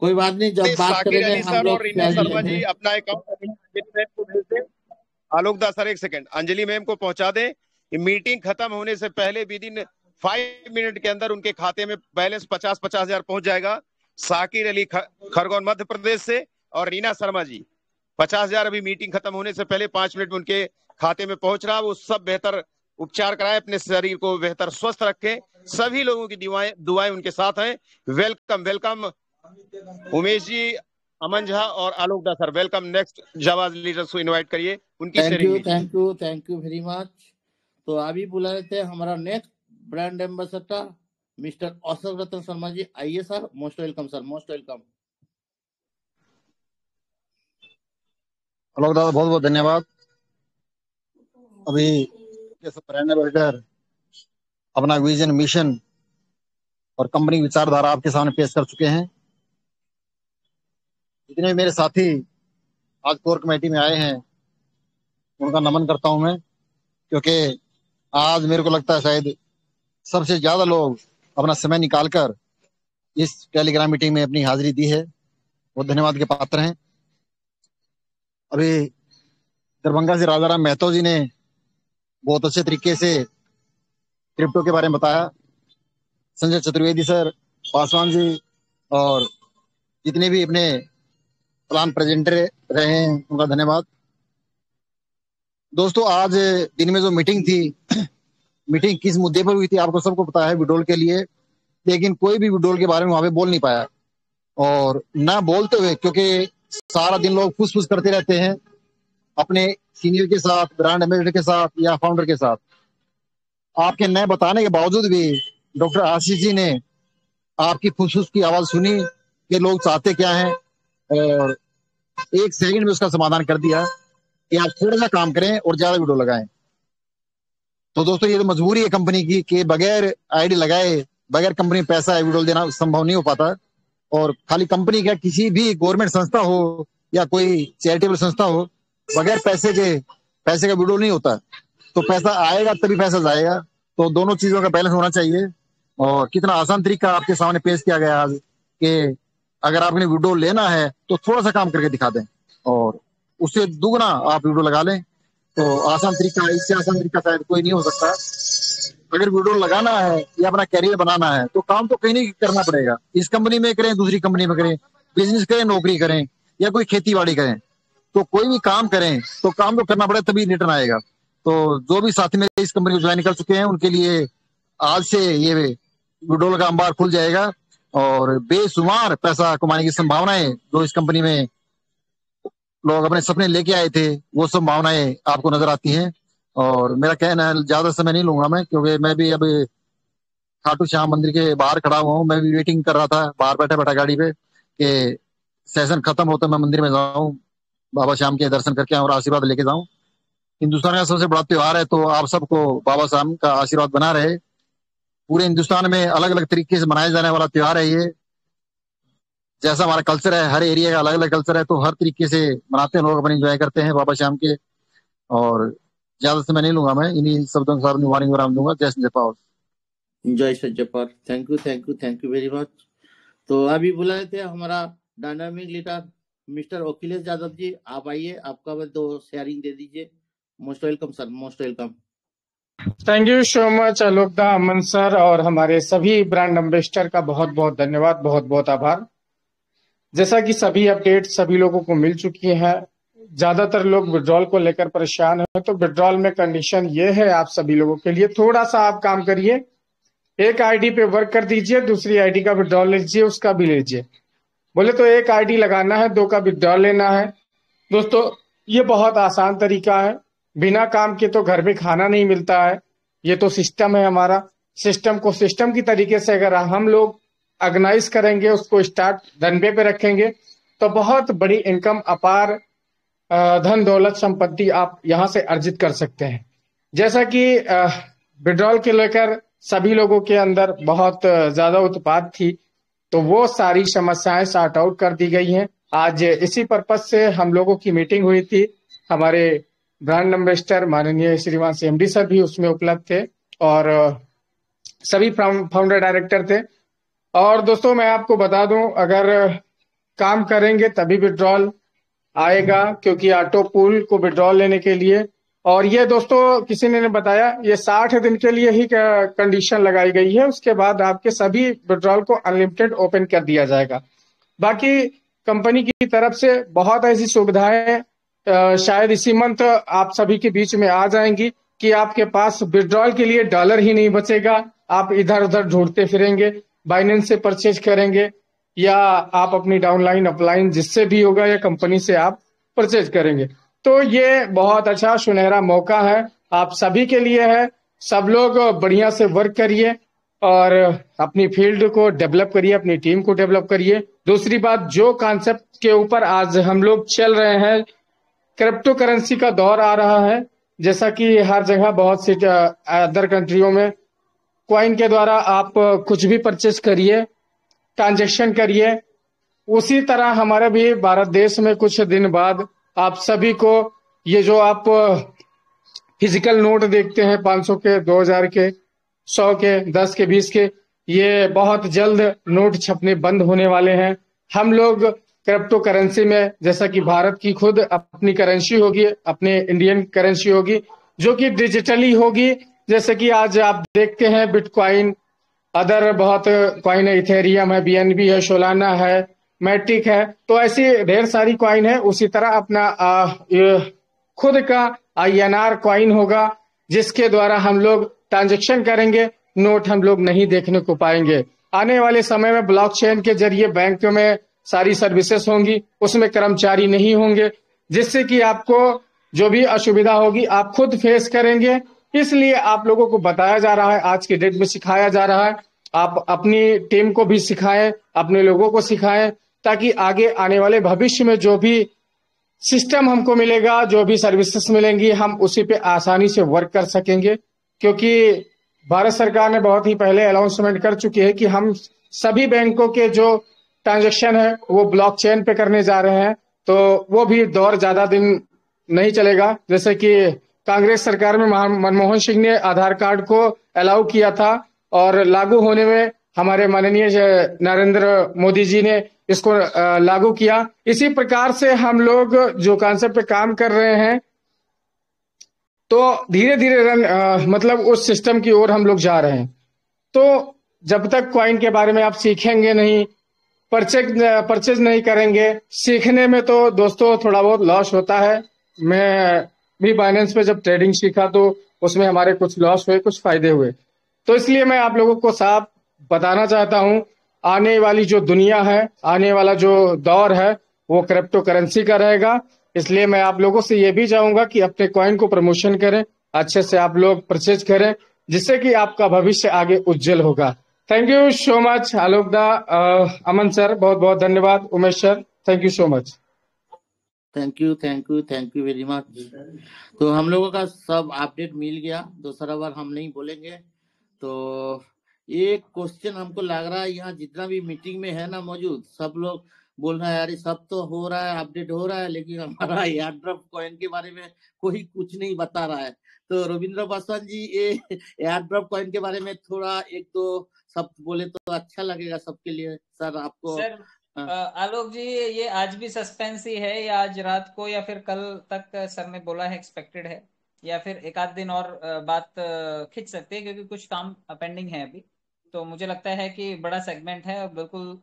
कोई बात नहीं, जब बात करेंगे हम लोग। रीना शर्मा जी अपना अकाउंट आलोक Das sir, 1 second, Anjali ma'am को पहुंचा दें। मीटिंग खत्म होने से पहले विद इन 5 मिनट के अंदर उनके खाते में बैलेंस 50,000 पहुंच जाएगा। साकिर अली खरगोन मध्य प्रदेश से और रीना शर्मा जी 50,000 अभी मीटिंग खत्म होने से पहले 5 मिनट में उनके खाते में पहुंच रहा। वो सब बेहतर उपचार कराएं, अपने शरीर को बेहतर स्वस्थ रखें। सभी लोगों की दुआएं उनके साथ हैं। वेलकम वेलकम उमेश जी, अमन झा और Alok Das sir, welcome. Next जाबाज लीडर्स को इनवाइट करिए, उनकी sharing. Thank you very much. तो अभी बुला रहे थे हमारा next brand ambassador mister Ashok Ratan Sharma ji. आइए sir, most welcome sir, most welcome. Alok dada बहुत बहुत धन्यवाद। अभी ब्रांड एम्बेसडर अपना विजन, मिशन और कंपनी विचारधारा आपके सामने पेश कर चुके हैं। जितने मेरे साथी आज कोर कमेटी में आए हैं उनका नमन करता हूं मैं, क्योंकि आज मेरे को लगता है शायद सबसे ज्यादा लोग अपना समय निकालकर इस टेलीग्राम मीटिंग में अपनी हाजिरी दी है, वो धन्यवाद के पात्र हैं। अभी दरभंगा से राजाराम महतो जी ने बहुत अच्छे तरीके से क्रिप्टो के बारे में बताया। संजय चतुर्वेदी सर, पासवान जी और जितने भी अपने प्लान प्रेजेंटर रहे हैं उनका धन्यवाद। दोस्तों, आज दिन में जो मीटिंग थी, मीटिंग किस मुद्दे पर हुई थी आपको सबको पता है, विड्रॉल के लिए। लेकिन कोई भी विड्रॉल के बारे में वहां पे बोल नहीं पाया, और ना बोलते हुए, क्योंकि सारा दिन लोग फुस करते रहते हैं अपने सीनियर के साथ, ब्रांड एम्बेसडर के साथ या फाउंडर के साथ। आपके नए बताने के बावजूद भी डॉक्टर आशीष जी ने आपकी फुस की आवाज सुनी कि लोग चाहते क्या हैं, और 1 सेकंड में उसका समाधान कर दिया कि आप थोड़ा सा काम करें और ज्यादा वीडियो लगाएं। तो दोस्तों, ये तो मजबूरी है कंपनी की कि बगैर आईडी लगाए, बगैर कंपनी पैसा वीडियो देना संभव नहीं हो पाता। और खाली कंपनी का, किसी भी गवर्नमेंट संस्था हो या कोई चैरिटेबल संस्था हो, बगैर पैसे का वीडियो नहीं होता। तो पैसा आएगा तभी पैसा जाएगा। तो दोनों चीजों का बैलेंस होना चाहिए। और कितना आसान तरीका आपके सामने पेश किया गया आज कि अगर आपने वीडियो लेना है तो थोड़ा सा काम करके दिखा दें और उससे दुगना आप वीडियो लगा लें। तो आसान तरीका, इससे आसान तरीका शायद कोई नहीं हो सकता। अगर वीडियो लगाना है या अपना कैरियर बनाना है तो काम तो कहीं नहीं करना पड़ेगा। इस कंपनी में करें, दूसरी कंपनी में करें, बिजनेस करें, नौकरी करें या कोई खेती बाड़ी करें, तो कोई भी काम करें तो काम तो करना पड़ेगा, तभी रिटर्न आएगा। तो जो भी साथी मेरे इस कंपनी को ज्वाइन कर चुके हैं उनके लिए आज से ये वीडियो का अंबार खुल जाएगा और बेशुमार पैसा कमाने की संभावनाएं, जो इस कंपनी में लोग अपने सपने लेके आए थे, वो संभावनाएं आपको नजर आती हैं। और मेरा कहना है, ज्यादा समय नहीं लूंगा मैं, क्योंकि मैं भी अब खाटू श्याम मंदिर के बाहर खड़ा हुआ हूँ। मैं भी वेटिंग कर रहा था बाहर बैठा गाड़ी पे कि सेशन खत्म होता मैं मंदिर में जाऊं, बाबा श्याम के दर्शन करके और आशीर्वाद लेके जाऊं। हिंदुस्तान का सबसे बड़ा त्योहार है, तो आप सबको बाबा साहब का आशीर्वाद बना रहे। पूरे हिंदुस्तान में अलग अलग तरीके से मनाया जाने वाला त्योहार है ये। जैसा हमारा कल्चर है, हर एरिया का अलग अलग कल्चर है, तो हर तरीके से मनाते हैं लोग, अपने एंजॉय करते हैं बाबा श्याम के। और ज्यादा से मैं नहीं लूंगा, मैं इन्हीं शब्दों के साथ वार्निंग विराम दूंगा। जय संजय पावर। जय Sanjay power. Thank you very much. तो अभी बुलाए थे हमारा dynamic leader mister Akhilesh Yadav ji, आप आइए, आपका भी 2 शेयरिंग दे दीजिए। Most welcome sir, most welcome. Thank you so much Alok da, Aman sir, और हमारे सभी ब्रांड एम्बेसडर का बहुत बहुत धन्यवाद, बहुत बहुत आभार। जैसा कि सभी अपडेट सभी लोगों को मिल चुकी हैं, ज्यादातर लोग विड्रॉल को लेकर परेशान हैं। तो विड्रॉल में कंडीशन ये है आप सभी लोगों के लिए, थोड़ा सा आप काम करिए, एक आईडी पे वर्क कर दीजिए, दूसरी आईडी का विड्रॉल लीजिए, उसका भी लीजिए। बोले तो एक आईडी लगाना है, 2 का विड्रॉल लेना है। दोस्तों ये बहुत आसान तरीका है, बिना काम के तो घर में खाना नहीं मिलता है। ये तो सिस्टम है हमारा, सिस्टम को सिस्टम की तरीके से अगर हम लोग ऑर्गेनाइज करेंगे, उसको स्टार्ट रनवे पे रखेंगे, तो बहुत बड़ी इनकम, अपार धन दौलत संपत्ति आप यहाँ से अर्जित कर सकते हैं। जैसा कि विड्रॉल के लेकर सभी लोगों के अंदर बहुत ज्यादा उत्पाद थी, तो वो सारी समस्याएं सॉर्ट आउट कर दी गई हैं। आज इसी पर्पज से हम लोगों की मीटिंग हुई थी, हमारे ब्रांड एम्बेसडर माननीय श्रीमान एमडी सर भी उसमें उपलब्ध थे और सभी फाउंडर डायरेक्टर थे। और दोस्तों मैं आपको बता दूं, अगर काम करेंगे तभी विड्रॉल आएगा, क्योंकि ऑटो पूल को विड्रॉल लेने के लिए, और ये दोस्तों किसी ने बताया ये 60 दिन के लिए ही कंडीशन लगाई गई है, उसके बाद आपके सभी विड्रॉल को अनलिमिटेड ओपन कर दिया जाएगा। बाकी कंपनी की तरफ से बहुत ऐसी सुविधाएं शायद इसी मंथ आप सभी के बीच में आ जाएंगी कि आपके पास विड्रॉल के लिए डॉलर ही नहीं बचेगा, आप इधर उधर ढूंढते फिरेंगे, बाइनेंस से परचेज करेंगे या आप अपनी डाउनलाइन अपलाइन जिससे भी होगा या कंपनी से आप परचेज करेंगे। तो ये बहुत अच्छा सुनहरा मौका है आप सभी के लिए है। सब लोग बढ़िया से वर्क करिए और अपनी फील्ड को डेवलप करिए, अपनी टीम को डेवलप करिए। दूसरी बात, जो कॉन्सेप्ट के ऊपर आज हम लोग चल रहे हैं, क्रिप्टो करेंसी का दौर आ रहा है, जैसा कि हर जगह बहुत सी अदर कंट्रियों में कॉइन के द्वारा आप कुछ भी परचेज करिए, ट्रांजैक्शन करिए, उसी तरह हमारे भी भारत देश में कुछ दिन बाद आप सभी को ये जो आप फिजिकल नोट देखते हैं 500 के, 2000 के, 100 के, 10 के, 20 के, ये बहुत जल्द नोट छपने बंद होने वाले हैं। हम लोग क्रिप्टो करेंसी में, जैसा कि भारत की खुद अपनी करेंसी होगी, अपने इंडियन करेंसी होगी जो कि डिजिटली होगी, जैसे कि आज आप देखते हैं बिटकॉइन, अदर बहुत कॉइन है, इथेरियम है, बीएनबी है, सोलाना है, मैट्रिक है, तो ऐसी ढेर सारी कॉइन है। उसी तरह अपना खुद का INR कॉइन होगा, जिसके द्वारा हम लोग ट्रांजैक्शन करेंगे, नोट हम लोग नहीं देखने को पाएंगे। आने वाले समय में ब्लॉकचेन के जरिए बैंक में सारी सर्विसेज होंगी, उसमें कर्मचारी नहीं होंगे, जिससे कि आपको जो भी असुविधा होगी आप खुद फेस करेंगे। इसलिए आप लोगों को बताया जा रहा है, आज के डेट में सिखाया जा रहा है, आप अपनी टीम को भी सिखाएं, अपने लोगों को सिखाएं, ताकि आगे आने वाले भविष्य में जो भी सिस्टम हमको मिलेगा, जो भी सर्विसेज मिलेंगी, हम उसी पे आसानी से वर्क कर सकेंगे। क्योंकि भारत सरकार ने बहुत ही पहले अनाउंसमेंट कर चुकी है कि हम सभी बैंकों के जो ट्रांजैक्शन है वो ब्लॉकचेन पे करने जा रहे हैं, तो वो भी दौर ज्यादा दिन नहीं चलेगा। जैसे कि कांग्रेस सरकार में मनमोहन सिंह ने आधार कार्ड को अलाउ किया था और लागू होने में हमारे माननीय नरेंद्र मोदी जी ने इसको लागू किया। इसी प्रकार से हम लोग जो कॉन्सेप्ट पे काम कर रहे हैं, तो धीरे धीरे मतलब उस सिस्टम की ओर हम लोग जा रहे हैं। तो जब तक कॉइन के बारे में आप सीखेंगे नहीं, परचेज नहीं करेंगे, सीखने में तो दोस्तों थोड़ा बहुत लॉस होता है। मैं भी बाइनेंस पे जब ट्रेडिंग सीखा तो उसमें हमारे कुछ लॉस हुए, कुछ फायदे हुए। तो इसलिए मैं आप लोगों को साफ बताना चाहता हूं, आने वाली जो दुनिया है, आने वाला जो दौर है, वो क्रिप्टो करेंसी का रहेगा। इसलिए मैं आप लोगों से ये भी चाहूंगा कि अपने कॉइन को प्रमोशन करें, अच्छे से आप लोग परचेज करें, जिससे कि आपका भविष्य आगे उज्जवल होगा। Thank you so much Alok da, Aman sir बहुत बहुत धन्यवाद, Umesh sir, thank you so much. Thank you very much. तो हम लोगों का सब अपडेट मिल गया, दूसरा बार हम नहीं बोलेंगे। तो एक क्वेश्चन हमको लग रहा है, यहाँ जितना भी मीटिंग में है ना मौजूद, सब लोग बोल रहा है यार सब तो हो रहा है, अपडेट हो रहा है, लेकिन हमारा एयर ड्रॉप कॉइन के बारे में कोई कुछ नहीं बता रहा है। तो रविंद्र पासवान जी, ये एयर ड्रॉप कॉइन के बारे में थोड़ा एक दो शब्द बोले तो अच्छा लगेगा सबके लिए। सर आपको। सर आलोक जी, ये आज भी सस्पेंस ही है, या आज रात को या फिर कल तक सर ने बोला है एक्सपेक्टेड है, या फिर एक आध दिन और बात खिंच सकते हैं, क्योंकि कुछ काम पेंडिंग है अभी। तो मुझे लगता है कि बड़ा सेगमेंट है और बिल्कुल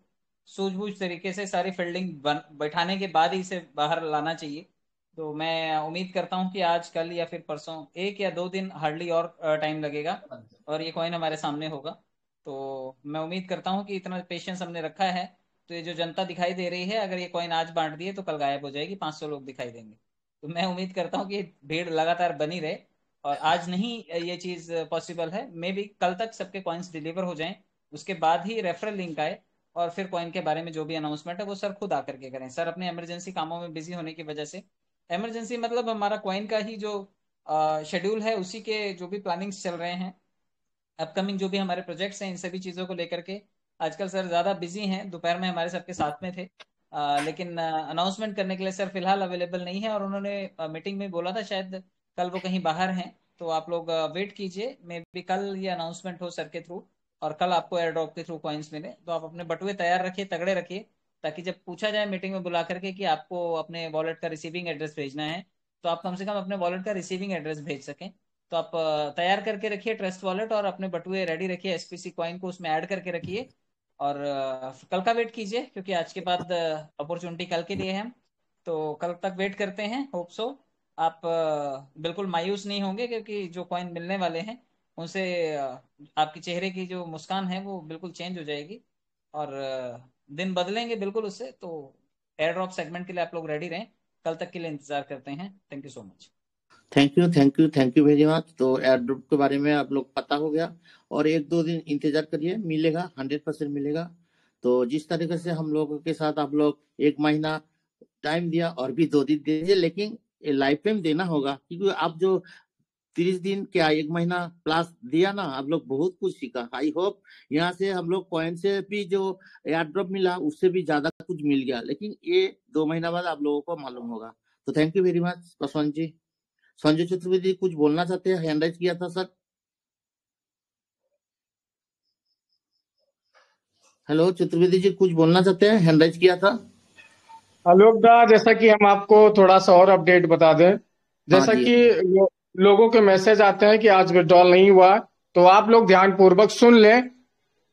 सूझबूझ तरीके से सारी फील्डिंग बैठाने के बाद ही इसे बाहर लाना चाहिए। तो मैं उम्मीद करता हूँ कि आज कल या फिर परसों, 1 या 2 दिन हार्डली और टाइम लगेगा और ये कॉइन हमारे सामने होगा। तो मैं उम्मीद करता हूँ कि इतना पेशेंस हमने रखा है, तो ये जो जनता दिखाई दे रही है, अगर ये कॉइन आज बांट दिए तो कल गायब हो जाएगी, 500 लोग दिखाई देंगे। तो मैं उम्मीद करता हूँ कि भीड़ लगातार बनी रहे, और आज नहीं ये चीज पॉसिबल है, मे बी कल तक सबके कॉइन्स डिलीवर हो जाएं, उसके बाद ही रेफरल लिंक आए, और फिर कॉइन के बारे में जो भी अनाउंसमेंट है वो सर खुद आकर के करें। सर अपने इमरजेंसी कामों में बिजी होने की वजह से, इमरजेंसी मतलब हमारा कॉइन का ही जो शेड्यूल है, उसी के जो भी प्लानिंग्स चल रहे हैं, अपकमिंग जो भी हमारे प्रोजेक्ट्स हैं, इन सभी चीज़ों को लेकर के आजकल सर ज़्यादा बिजी हैं। दोपहर में हमारे सबके साथ में थे, लेकिन अनाउंसमेंट करने के लिए सर फिलहाल अवेलेबल नहीं है, और उन्होंने मीटिंग में बोला था शायद कल वो कहीं बाहर हैं। तो आप लोग वेट कीजिए, मे बी कल ये अनाउंसमेंट हो सर के थ्रू, और कल आपको एयर ड्रॉप के थ्रू कॉइन्स मिले। तो आप अपने बटुए तैयार रखिए, तगड़े रखिए, ताकि जब पूछा जाए मीटिंग में बुला करके कि आपको अपने वॉलेट का रिसीविंग एड्रेस भेजना है, तो आप कम से कम अपने वॉलेट का रिसीविंग एड्रेस भेज सकें। तो आप तैयार करके रखिए ट्रस्ट वॉलेट, और अपने बटुए रेडी रखिए, एसपीसी कॉइन को उसमें ऐड करके रखिए, और कल का वेट कीजिए, क्योंकि आज के बाद अपॉर्चुनिटी कल के लिए है। तो कल तक वेट करते हैं, होप सो। आप बिल्कुल मायूस नहीं होंगे, क्योंकि जो कॉइन मिलने वाले हैं उनसे आपके चेहरे की जो मुस्कान है वो बिल्कुल चेंज हो जाएगी, और दिन बदलेंगे बिल्कुल उससे। तो एयर ड्रॉप सेगमेंट के लिए आप लोग रेडी रहें, कल तक के लिए इंतजार करते हैं। Thank you so much. Thank you very much. तो एयर ड्रॉप के बारे में आप लोग पता हो गया, और 1-2 दिन इंतजार करिए, मिलेगा, 100% मिलेगा। तो जिस तरीके से हम लोगों के साथ आप लोग 1 महीना टाइम दिया, और भी 2 दिन दीजिए, लेकिन लाइफ टाइम देना होगा, क्योंकि आप जो 30 दिन क्या 1 महीना प्लस दिया ना, आप लोग बहुत कुछ सीखा। आई होप यहाँ से हम लोग कॉइन से भी जो एयर ड्रॉप मिला उससे भी ज्यादा कुछ मिल गया, लेकिन ये 2 महीना बाद आप लोगों को मालूम होगा। तो thank you very much Paswan ji. Sanjay Chaturvedi कुछ बोलना चाहते हैं, हैंड राइज किया था सर। हेलो चतुर्वेदी जी, कुछ बोलना चाहते हैं, हैंड राइज किया था। आलोक दा, जैसा कि हम आपको थोड़ा सा और अपडेट बता दें, जैसा जी। कि लोगों के मैसेज आते हैं कि आज विड्रॉल नहीं हुआ, तो आप लोग ध्यानपूर्वक सुन लें।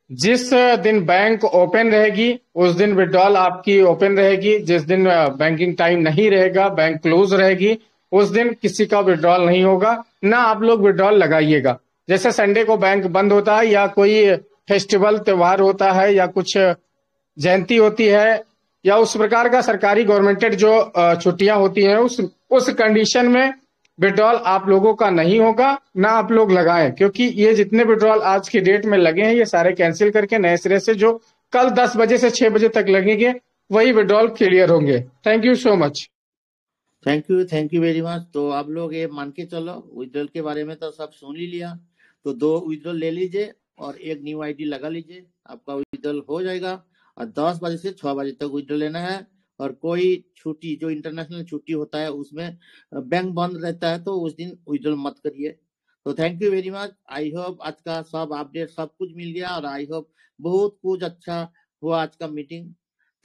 जिस दिन बैंक ओपन रहेगी उस दिन विड्रॉल आपकी ओपन रहेगी, जिस दिन बैंकिंग टाइम नहीं रहेगा, बैंक क्लोज रहेगी, उस दिन किसी का विड्रॉल नहीं होगा, ना आप लोग विड्रॉल लगाइएगा। जैसे संडे को बैंक बंद होता है, या कोई फेस्टिवल त्योहार होता है, या कुछ जयंती होती है, या उस प्रकार का सरकारी गवर्नमेंटेड जो छुट्टियां होती हैं, उस कंडीशन में विड्रॉल आप लोगों का नहीं होगा, ना आप लोग लगाएं, क्योंकि ये जितने विड्रॉल आज की डेट में लगे हैं ये सारे कैंसिल करके नए सिरे से जो कल 10 बजे से 6 बजे तक लगेंगे वही विड्रॉल क्लियर होंगे। Thank you so much. Thank you very much. तो आप लोग ये मान के चलो, विड्रॉल के बारे में तो सब सुन ही लिया, तो 2 विड्रॉल ले लीजिए और एक न्यू आईडी लगा लीजिए, आपका विड्रॉल हो जाएगा। और 10 बजे से 6 बजे तक विड्रॉल लेना है, और कोई छुट्टी जो इंटरनेशनल छुट्टी होता है उसमें बैंक बंद रहता है, तो उस दिन विड्रॉल मत करिए। तो thank you very much. I hope आज का सब अपडेट सब कुछ मिल गया, और आई होप बहुत कुछ अच्छा हुआ आज का मीटिंग।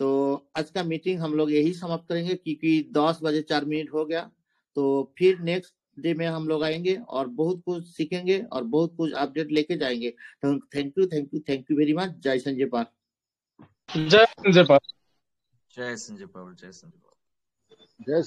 तो आज का मीटिंग हम लोग यही समाप्त करेंगे, क्योंकि 10 बजे 4 मिनट हो गया। तो फिर नेक्स्ट डे में हम लोग आएंगे और बहुत कुछ सीखेंगे और बहुत कुछ अपडेट लेके जाएंगे। Thank you very much. जय संजय पाल। जय संजय पाल। जय संजय पाल। जय संजय पाल। जय